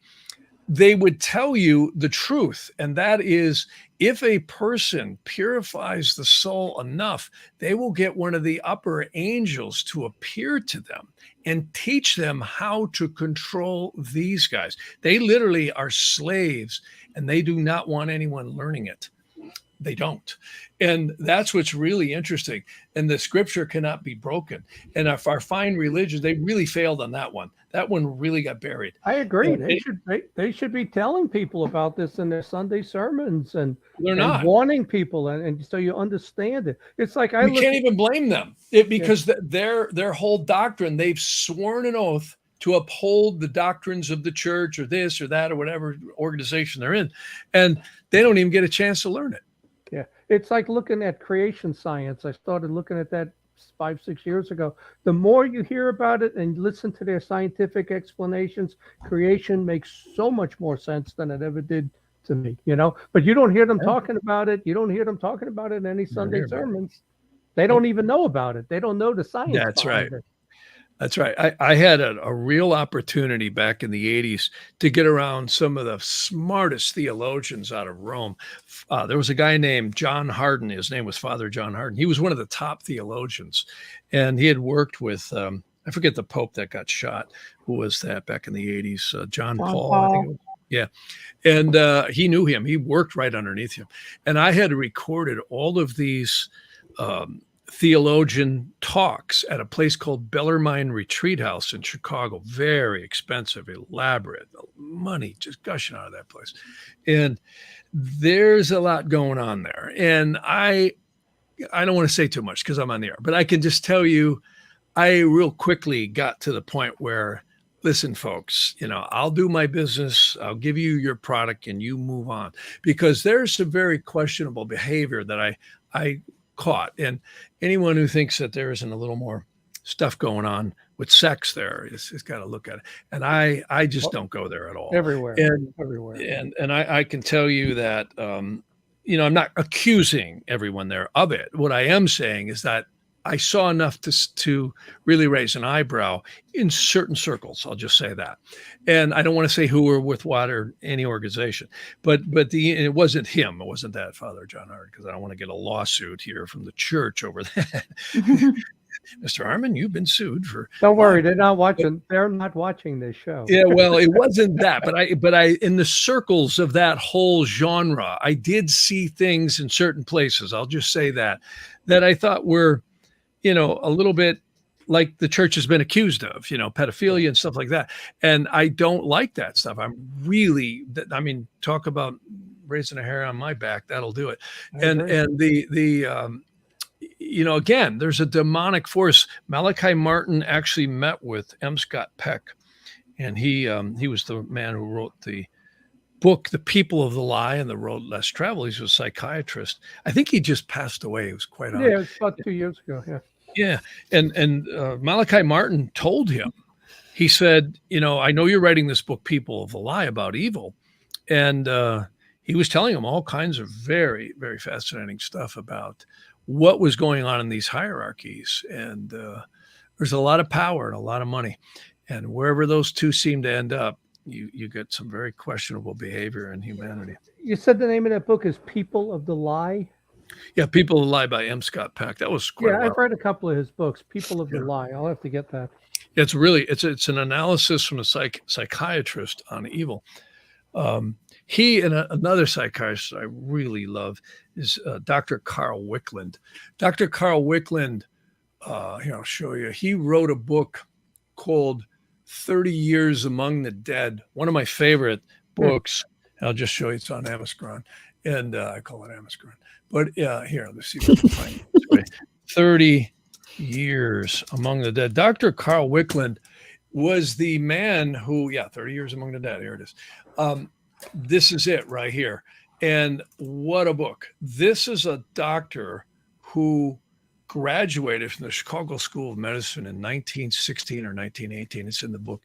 they would tell you the truth. And that is, if a person purifies the soul enough, they will get one of the upper angels to appear to them and teach them how to control these guys. They literally are slaves, and they do not want anyone learning it. They don't. And that's what's really interesting. And the scripture cannot be broken. And if our fine religions, they really failed on that one. That one really got buried. I agree. They should be telling people about this in their Sunday sermons, and they're not warning people, and so you understand it. It's like you can't even blame them because their whole doctrine, they've sworn an oath to uphold the doctrines of the church or this or that or whatever organization they're in, and they don't even get a chance to learn it. Yeah, it's like looking at creation science. I started looking at that 5-6 years ago. The more you hear about it and listen to their scientific explanations, creation makes so much more sense than it ever did to me, But you don't hear them talking about it. You don't hear them talking about it in any Sunday sermons. They don't even know about it. They don't know the science. That's right. It. That's right. I had a real opportunity back in the 80s to get around some of the smartest theologians out of Rome. There was a guy named John Hardin. His name was Father John Hardin. He was one of the top theologians, and he had worked with, I forget the Pope that got shot. Who was that back in the 80s? John Paul. I think it was. Yeah. And he knew him. He worked right underneath him. And I had recorded all of these theologian talks at a place called Bellarmine Retreat House in Chicago. Very expensive, elaborate, money just gushing out of that place. And there's a lot going on there. And I don't want to say too much because I'm on the air, but I can just tell you, I real quickly got to the point where, listen, folks, I'll do my business. I'll give you your product and you move on, because there's some very questionable behavior that I caught. And anyone who thinks that there isn't a little more stuff going on with sex there is got to look at it. And I just don't go there at all. Everywhere. And I can tell you that, I'm not accusing everyone there of it. What I am saying is that I saw enough to really raise an eyebrow in certain circles. I'll just say that. And I don't want to say who or with what or any organization, but it wasn't him. It wasn't that Father John Hart, because I don't want to get a lawsuit here from the church over that. Mr. Harman, you've been sued for. Don't worry, they're not watching. They're not watching this show. Yeah, well, it wasn't that, but I in the circles of that whole genre, I did see things in certain places. I'll just say that I thought were, a little bit like the church has been accused of, pedophilia and stuff like that. And I don't like that stuff. Talk about raising a hair on my back, that'll do it. And again, there's a demonic force. Malachi Martin actually met with M. Scott Peck, and he was the man who wrote the book, The People of the Lie and the Road Less Traveled. He's a psychiatrist. I think he just passed away. It was quite odd. Yeah, it was about 2 years ago. Yeah. Yeah. And Malachi Martin told him, he said, I know you're writing this book, People of the Lie, about evil. And he was telling him all kinds of very, very fascinating stuff about what was going on in these hierarchies. And there's a lot of power and a lot of money. And wherever those two seem to end up, you get some very questionable behavior in humanity. You said the name of that book is People of the Lie? Yeah, People of the Lie by M. Scott Peck. That was quite I've read a couple of his books, People of the Lie. I'll have to get that. It's really, it's an analysis from a psychiatrist on evil. He and another psychiatrist I really love is Dr. Carl Wickland. Dr. Carl Wickland, here, I'll show you. He wrote a book called 30 Years Among the Dead, one of my favorite books. I'll just show you. It's on Amazon, and I call it Amazon. But here, let's see if I can find it this way. 30 Years Among the Dead. Dr. Carl Wickland was the man who, 30 Years Among the Dead. Here it is. This is it right here. And what a book. This is a doctor who graduated from the Chicago School of Medicine in 1916 or 1918. It's in the book.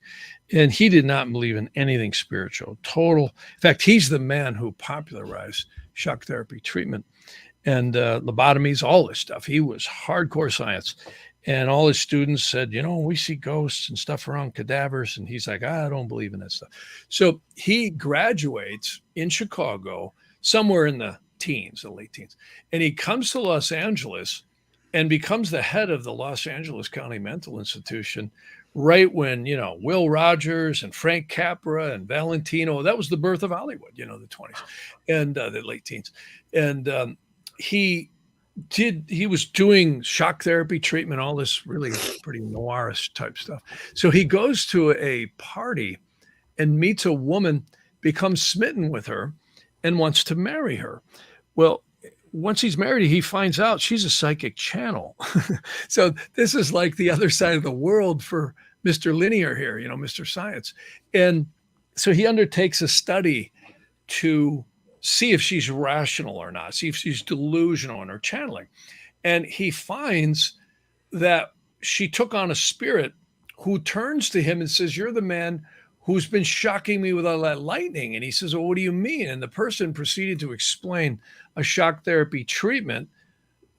And he did not believe in anything spiritual. In fact, he's the man who popularized shock therapy treatment and lobotomies, all this stuff. He was hardcore science. And all his students said, we see ghosts and stuff around cadavers. And he's like, I don't believe in that stuff. So he graduates in Chicago somewhere in the late teens. And he comes to Los Angeles and becomes the head of the Los Angeles County Mental Institution right when, Will Rogers and Frank Capra and Valentino, that was the birth of Hollywood, the 20s and the late teens. And he was doing shock therapy treatment, all this really pretty noirish type stuff. So he goes to a party and meets a woman, becomes smitten with her, and wants to marry her. Well, once he's married, he finds out she's a psychic channel. So this is like the other side of the world for Mr. Linear here, Mr. Science. And so he undertakes a study to see if she's rational or not, see if she's delusional in her channeling. And he finds that she took on a spirit who turns to him and says, you're the man who's been shocking me with all that lightning. And he says, well, what do you mean? And the person proceeded to explain a shock therapy treatment.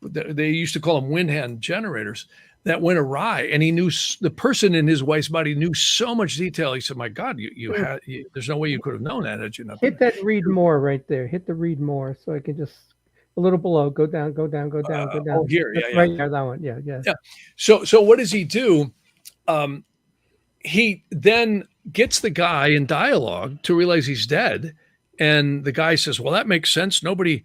They used to call them wind hand generators that went awry. And he knew, the person in his wife's body knew so much detail. He said, my God, there's no way you could have known that had you not. Hit that read more right there. Hit the read more so I can just a little below, go down, go down, go down, go down. Oh, here, right there, that one. Yeah. So what does he do? He then gets the guy in dialogue to realize he's dead. And the guy says, well, that makes sense. Nobody,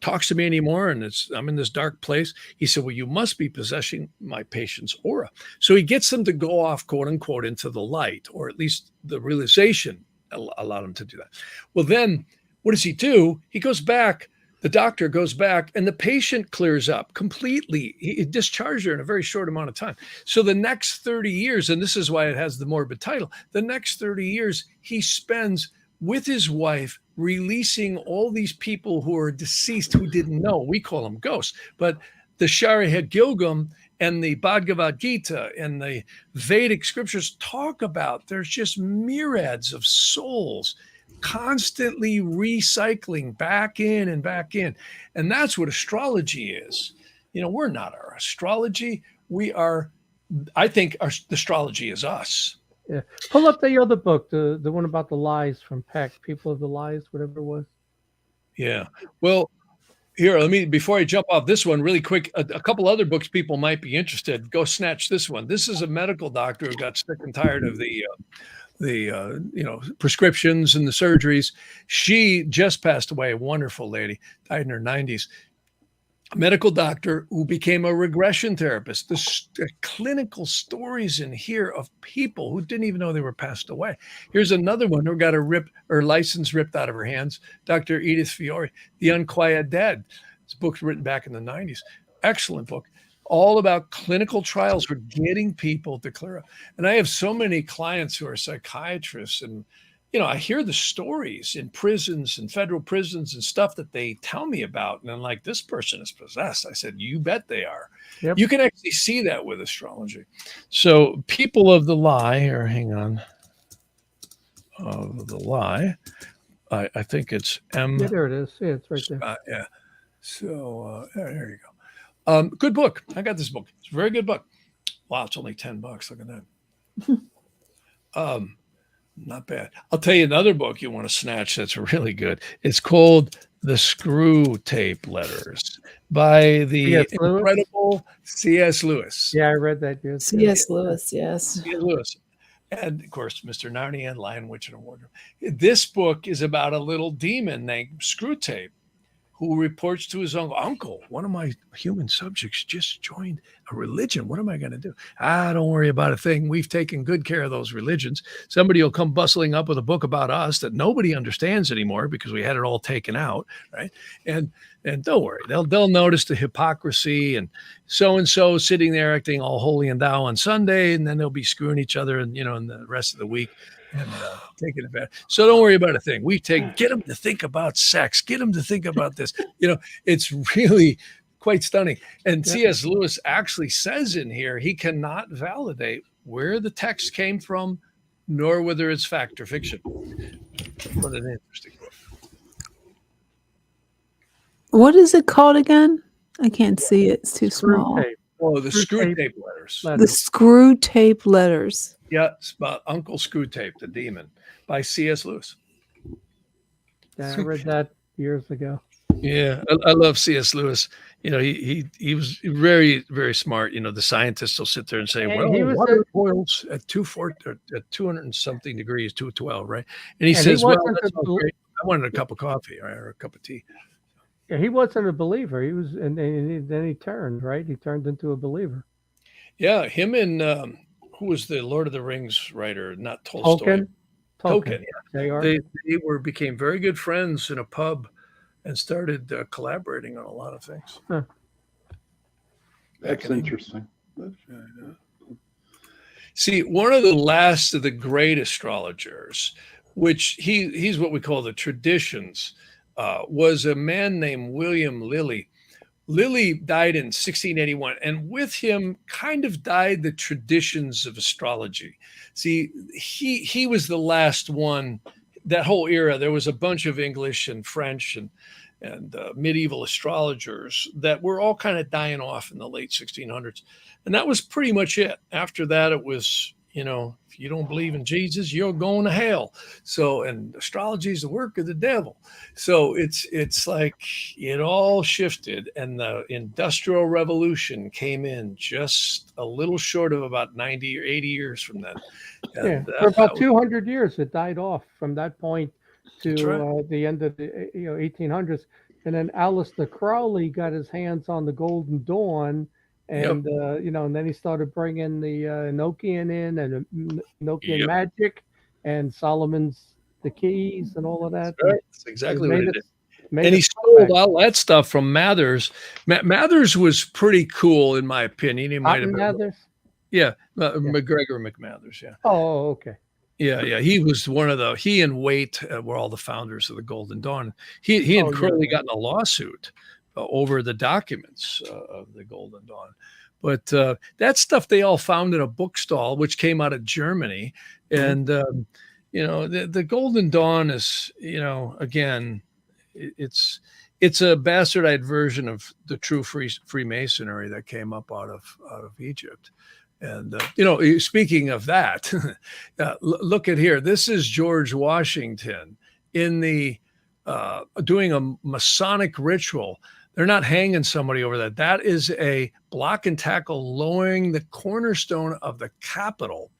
talks to me anymore. And I'm in this dark place. He said, well, you must be possessing my patient's aura. So he gets them to go off, quote unquote, into the light, or at least the realization allowed him to do that. Well, then what does he do? He goes back. The doctor goes back and the patient clears up completely. He discharged her in a very short amount of time. So the next 30 years, and this is why it has the morbid title, the next 30 years he spends with his wife releasing all these people who are deceased who didn't know. We call them ghosts. But the Shari Gilgam and the Bhagavad Gita and the Vedic scriptures talk about there's just myriads of souls constantly recycling back in and back in. And that's what astrology is. We're not our astrology. We are, I think the astrology is us. Yeah. Pull up the other book, the one about the lies from Peck, People of the Lies, whatever it was. Yeah. Well, here, before I jump off this one really quick, a couple other books people might be interested. Go snatch this one. This is a medical doctor who got sick and tired of the prescriptions and the surgeries. She just passed away, a wonderful lady, died in her 90s. A medical doctor who became a regression therapist. The clinical stories in here of people who didn't even know they were passed away. Here's another one who got her license ripped out of her hands. Dr. Edith Fiore, The Unquiet Dead. This book's written back in the 90s. excellent book, all about clinical trials for getting people to clear up. And I have so many clients who are psychiatrists, and I hear the stories in prisons and federal prisons and stuff that they tell me about. And I'm like, this person is possessed. I said, you bet they are. Yep. You can actually see that with astrology. So people of the lie, or hang on, of the lie, I think it's M. Yeah, there it is. Yeah, it's right there. Yeah. So there you go. Good book. I got this book. It's a very good book. Wow, it's only $10. Look at that. Not bad. I'll tell you another book you want to snatch that's really good. It's called The Screw Tape Letters by the incredible C.S. Lewis. Yeah, I read that. Yes. C.S. Lewis, yes. C.S. Lewis. And, of course, Mr. Narnia and Lion, Witch, and a Wardrobe. This book is about a little demon named Screwtape who reports to his uncle, one of my human subjects just joined a religion. What am I going to do? Don't worry about a thing. We've taken good care of those religions. Somebody will come bustling up with a book about us that nobody understands anymore because we had it all taken out, right? And don't worry, they'll notice the hypocrisy and so sitting there acting all holy and thou on Sunday, and then they'll be screwing each other and in the rest of the week. And taking it back. So don't worry about a thing. Get them to think about sex. Get them to think about this. It's really quite stunning. And C.S. Lewis actually says in here he cannot validate where the text came from, nor whether it's fact or fiction. What an interesting book. What is it called again? I can't see it. It's too small. Tape. Oh, the Screw Tape Letters. The Screw Tape Letters. Yeah, it's about Uncle Screwtape, the demon, by C.S. Lewis. Yeah, I read that years ago. Yeah, I love C.S. Lewis. He was very, very smart. The scientists will sit there and say, water boils at 200 and something degrees, 212, right? And he says, that's all great. I wanted a cup of coffee or a cup of tea. Yeah, he wasn't a believer. He was, and then he turned, right? He turned into a believer. Yeah, him and who was the Lord of the Rings writer? Not Tolstoy. Tolkien. Yeah. They became very good friends in a pub and started collaborating on a lot of things. Huh. That's interesting. See, one of the last of the great astrologers, which he's what we call the traditions, was a man named William Lilly. Lilly died in 1681, and with him kind of died the traditions of astrology. See, he was the last one. That whole era, there was a bunch of English and French and medieval astrologers that were all kind of dying off in the late 1600s. And that was pretty much it. After that, it was, if you don't believe in Jesus, you're going to hell. So, and astrology is the work of the devil. So it's like it all shifted, and the Industrial Revolution came in just a little short of about 90 or 80 years from then. And, for about 200 years, it died off from that point to the end of the 1800s. And then Aleister Crowley got his hands on the Golden Dawn. And, and then he started bringing the Enochian in, and Enochian magic and Solomon's the keys and all of that. That's right. That's exactly what it did. And he stole all that stuff from Mathers. Mathers was pretty cool, in my opinion. He might have been. Mathers? Yeah. McGregor McMathers, yeah. Oh, okay. Yeah. He was he and Waite were all the founders of the Golden Dawn. He and Crowley got in a lawsuit over the documents of the Golden Dawn. But that stuff they all found in a bookstall, which came out of Germany. And, the Golden Dawn is, again, it's a bastardized version of the true Freemasonry that came up out of Egypt. And, speaking of that, look at here. This is George Washington in the doing a Masonic ritual. They're not hanging somebody over that. That is a block and tackle lowering the cornerstone of the Capitol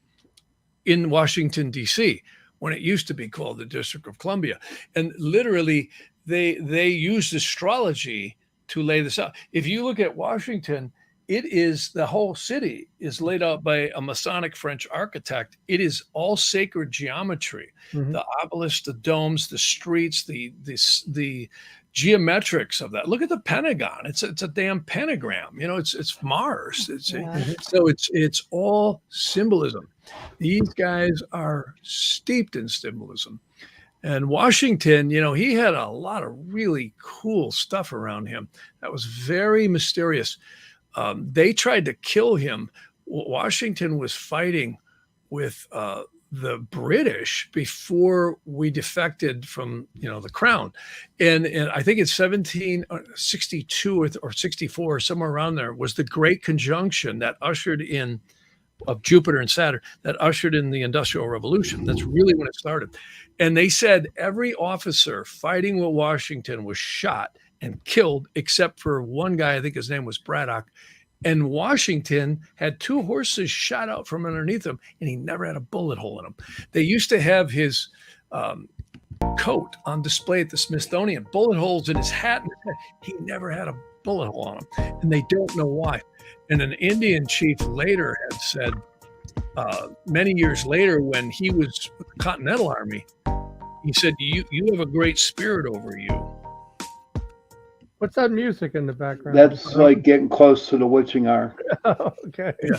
in Washington, D.C., when it used to be called the District of Columbia. And literally, they used astrology to lay this out. If you look at Washington, the whole city is laid out by a Masonic French architect. It is all sacred geometry. Mm-hmm. The obelisk, the domes, the streets, the geometrics of that. Look at the Pentagon. It's a damn pentagram. It's Mars. Yeah. So it's all symbolism. These guys are steeped in symbolism. And Washington, he had a lot of really cool stuff around him that was very mysterious. They tried to kill him. Washington was fighting with the British before we defected from the crown, and I think it's 1762 or 64, somewhere around there, was the Great Conjunction that ushered in of Jupiter and Saturn that ushered in the Industrial Revolution. That's really when it started. And they said every officer fighting with Washington was shot and killed except for one guy. I think his name was Braddock. And Washington had 2 horses shot out from underneath him, and he never had a bullet hole in him. They used to have his coat on display at the Smithsonian, bullet holes in his hat. He never had a bullet hole on him, and they don't know why. And an Indian chief later had said, many years later, when he was with the Continental Army, he said, you have a great spirit over you. What's that music in the background? That's like getting close to the witching hour. Oh, okay. Yeah.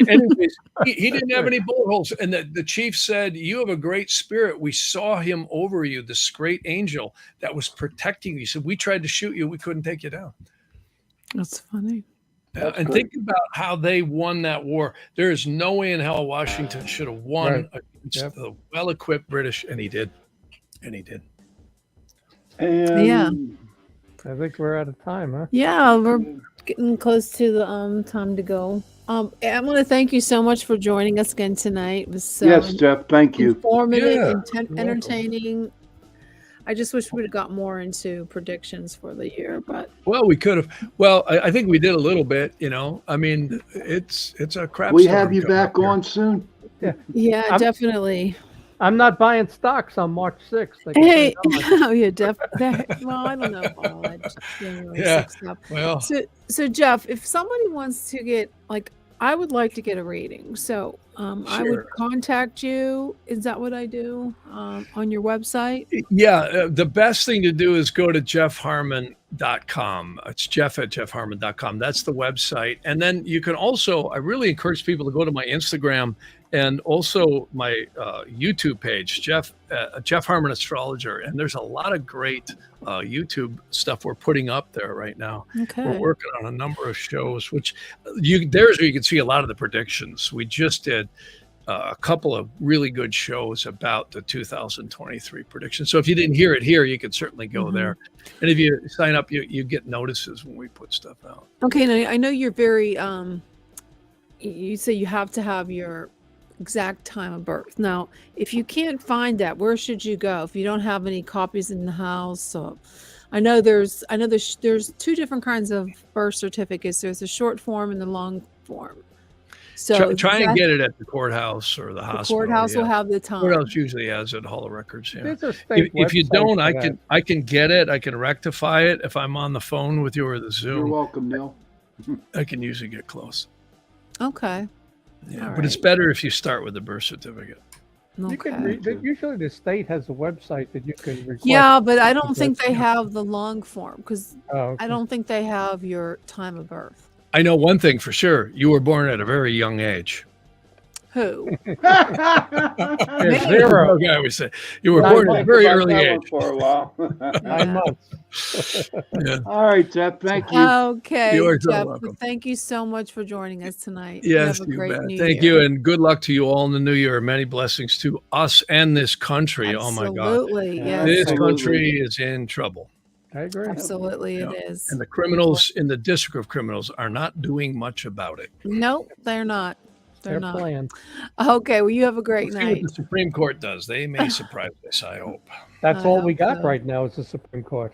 Anyways, he didn't have any bullet holes. And the chief said, you have a great spirit. We saw him over you, this great angel that was protecting you. He said, we tried to shoot you. We couldn't take you down. That's funny. And think about how they won that war. There is no way in hell Washington should have won against the well-equipped British, and he did. And he did. And Yeah. I think we're out of time, huh? Yeah, we're getting close to the time to go. I want to thank you so much for joining us again tonight. It was so yes, Jeff, thank you. informative, Yeah. entertaining. I just wish we'd have got more into predictions for the year, but Well, we could have. Well, I think we did a little bit. I mean, it's a crap. We storm have you coming back here. on soon. yeah, definitely. I'm not buying stocks on March 6th. I can Hey, tell you that much. oh yeah, definitely. Well, I don't know if all that January Yeah. 6th stuff. Well, So Jeff, if somebody wants to get I would like to get a reading. So I would Sure. contact you. Is that what I do on your website? yeah, the best thing to do is go to jeffharman.com. It's jeff@jeffharman.com. That's the website. And then you can also, I really encourage people to go to my Instagram and also my YouTube page, Jeff Harman Astrologer. And there's a lot of great YouTube stuff we're putting up there right now. Okay. We're working on a number of shows, which there's where you can see a lot of the predictions. We just did a couple of really good shows about the 2023 predictions. So if you didn't hear it here, you can certainly go there. And if you sign up, you get notices when we put stuff out. Okay. Now I know you're very. You say you have to have your exact time of birth. Now, if you can't find that, where should you go? If you don't have any copies in the house, so I know there's 2 different kinds of birth certificates. There's the short form and the long form. So Try and get it at the courthouse or the the hospital. courthouse will yeah. have the time. Courthouse usually has it, Hall of Records. Yeah. There's a state If you website don't, for that. I can get it. I can rectify it if I'm on the phone with you or the You're Zoom. welcome, Neil. I can usually get close. Okay. Yeah, All but it's right. better if you start with the birth certificate. You can Okay. usually the state has a website that you can request. Yeah, but I don't Because think that's- they have the long form because Oh, okay. I don't think they have your time of birth. I know one thing for sure: you were born at a very young age. Who? There's zero. Okay, I would say you were Nine born at a months very About early that one age. for a while. 9 months. Yeah. All right, Jeff. Thank you. Okay, You are so Jeff. welcome. Thank you so much for joining us tonight. Yes, have a you great bet. New Thank Year. you, and good luck to you all in the new year. Many blessings to us and this country. Oh my God, Absolutely, Yeah. yes. this Absolutely. country is in trouble, I agree. Absolutely, Yeah. it is. and the criminals in the District of Criminals are not doing much about it. Nope, they're not. They're They're not. playing. Okay, well, you have a great We'll see what night. the Supreme Court does. They may surprise us. I hope. That's I all we hope got so. right now is the Supreme Court.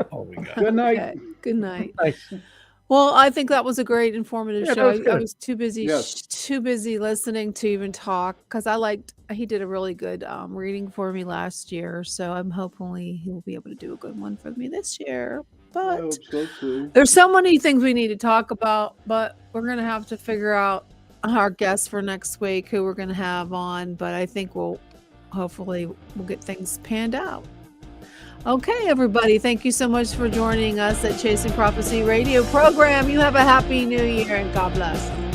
All we got. Good night. Okay, good night. Thanks. Well, I think that was a great informative Yeah, that show. was I good. was too busy, Yes. too busy listening to even talk because he did a really good reading for me last year. So I'm hopefully he'll be able to do a good one for me this year. I But hope so too. there's so many things we need to talk about, but we're going to have to figure out our guests for next week, who we're going to have on. But I think hopefully we'll get things panned out. Okay, everybody, thank you so much for joining us at Chasing Prophecy Radio program. You have a happy new year and God bless.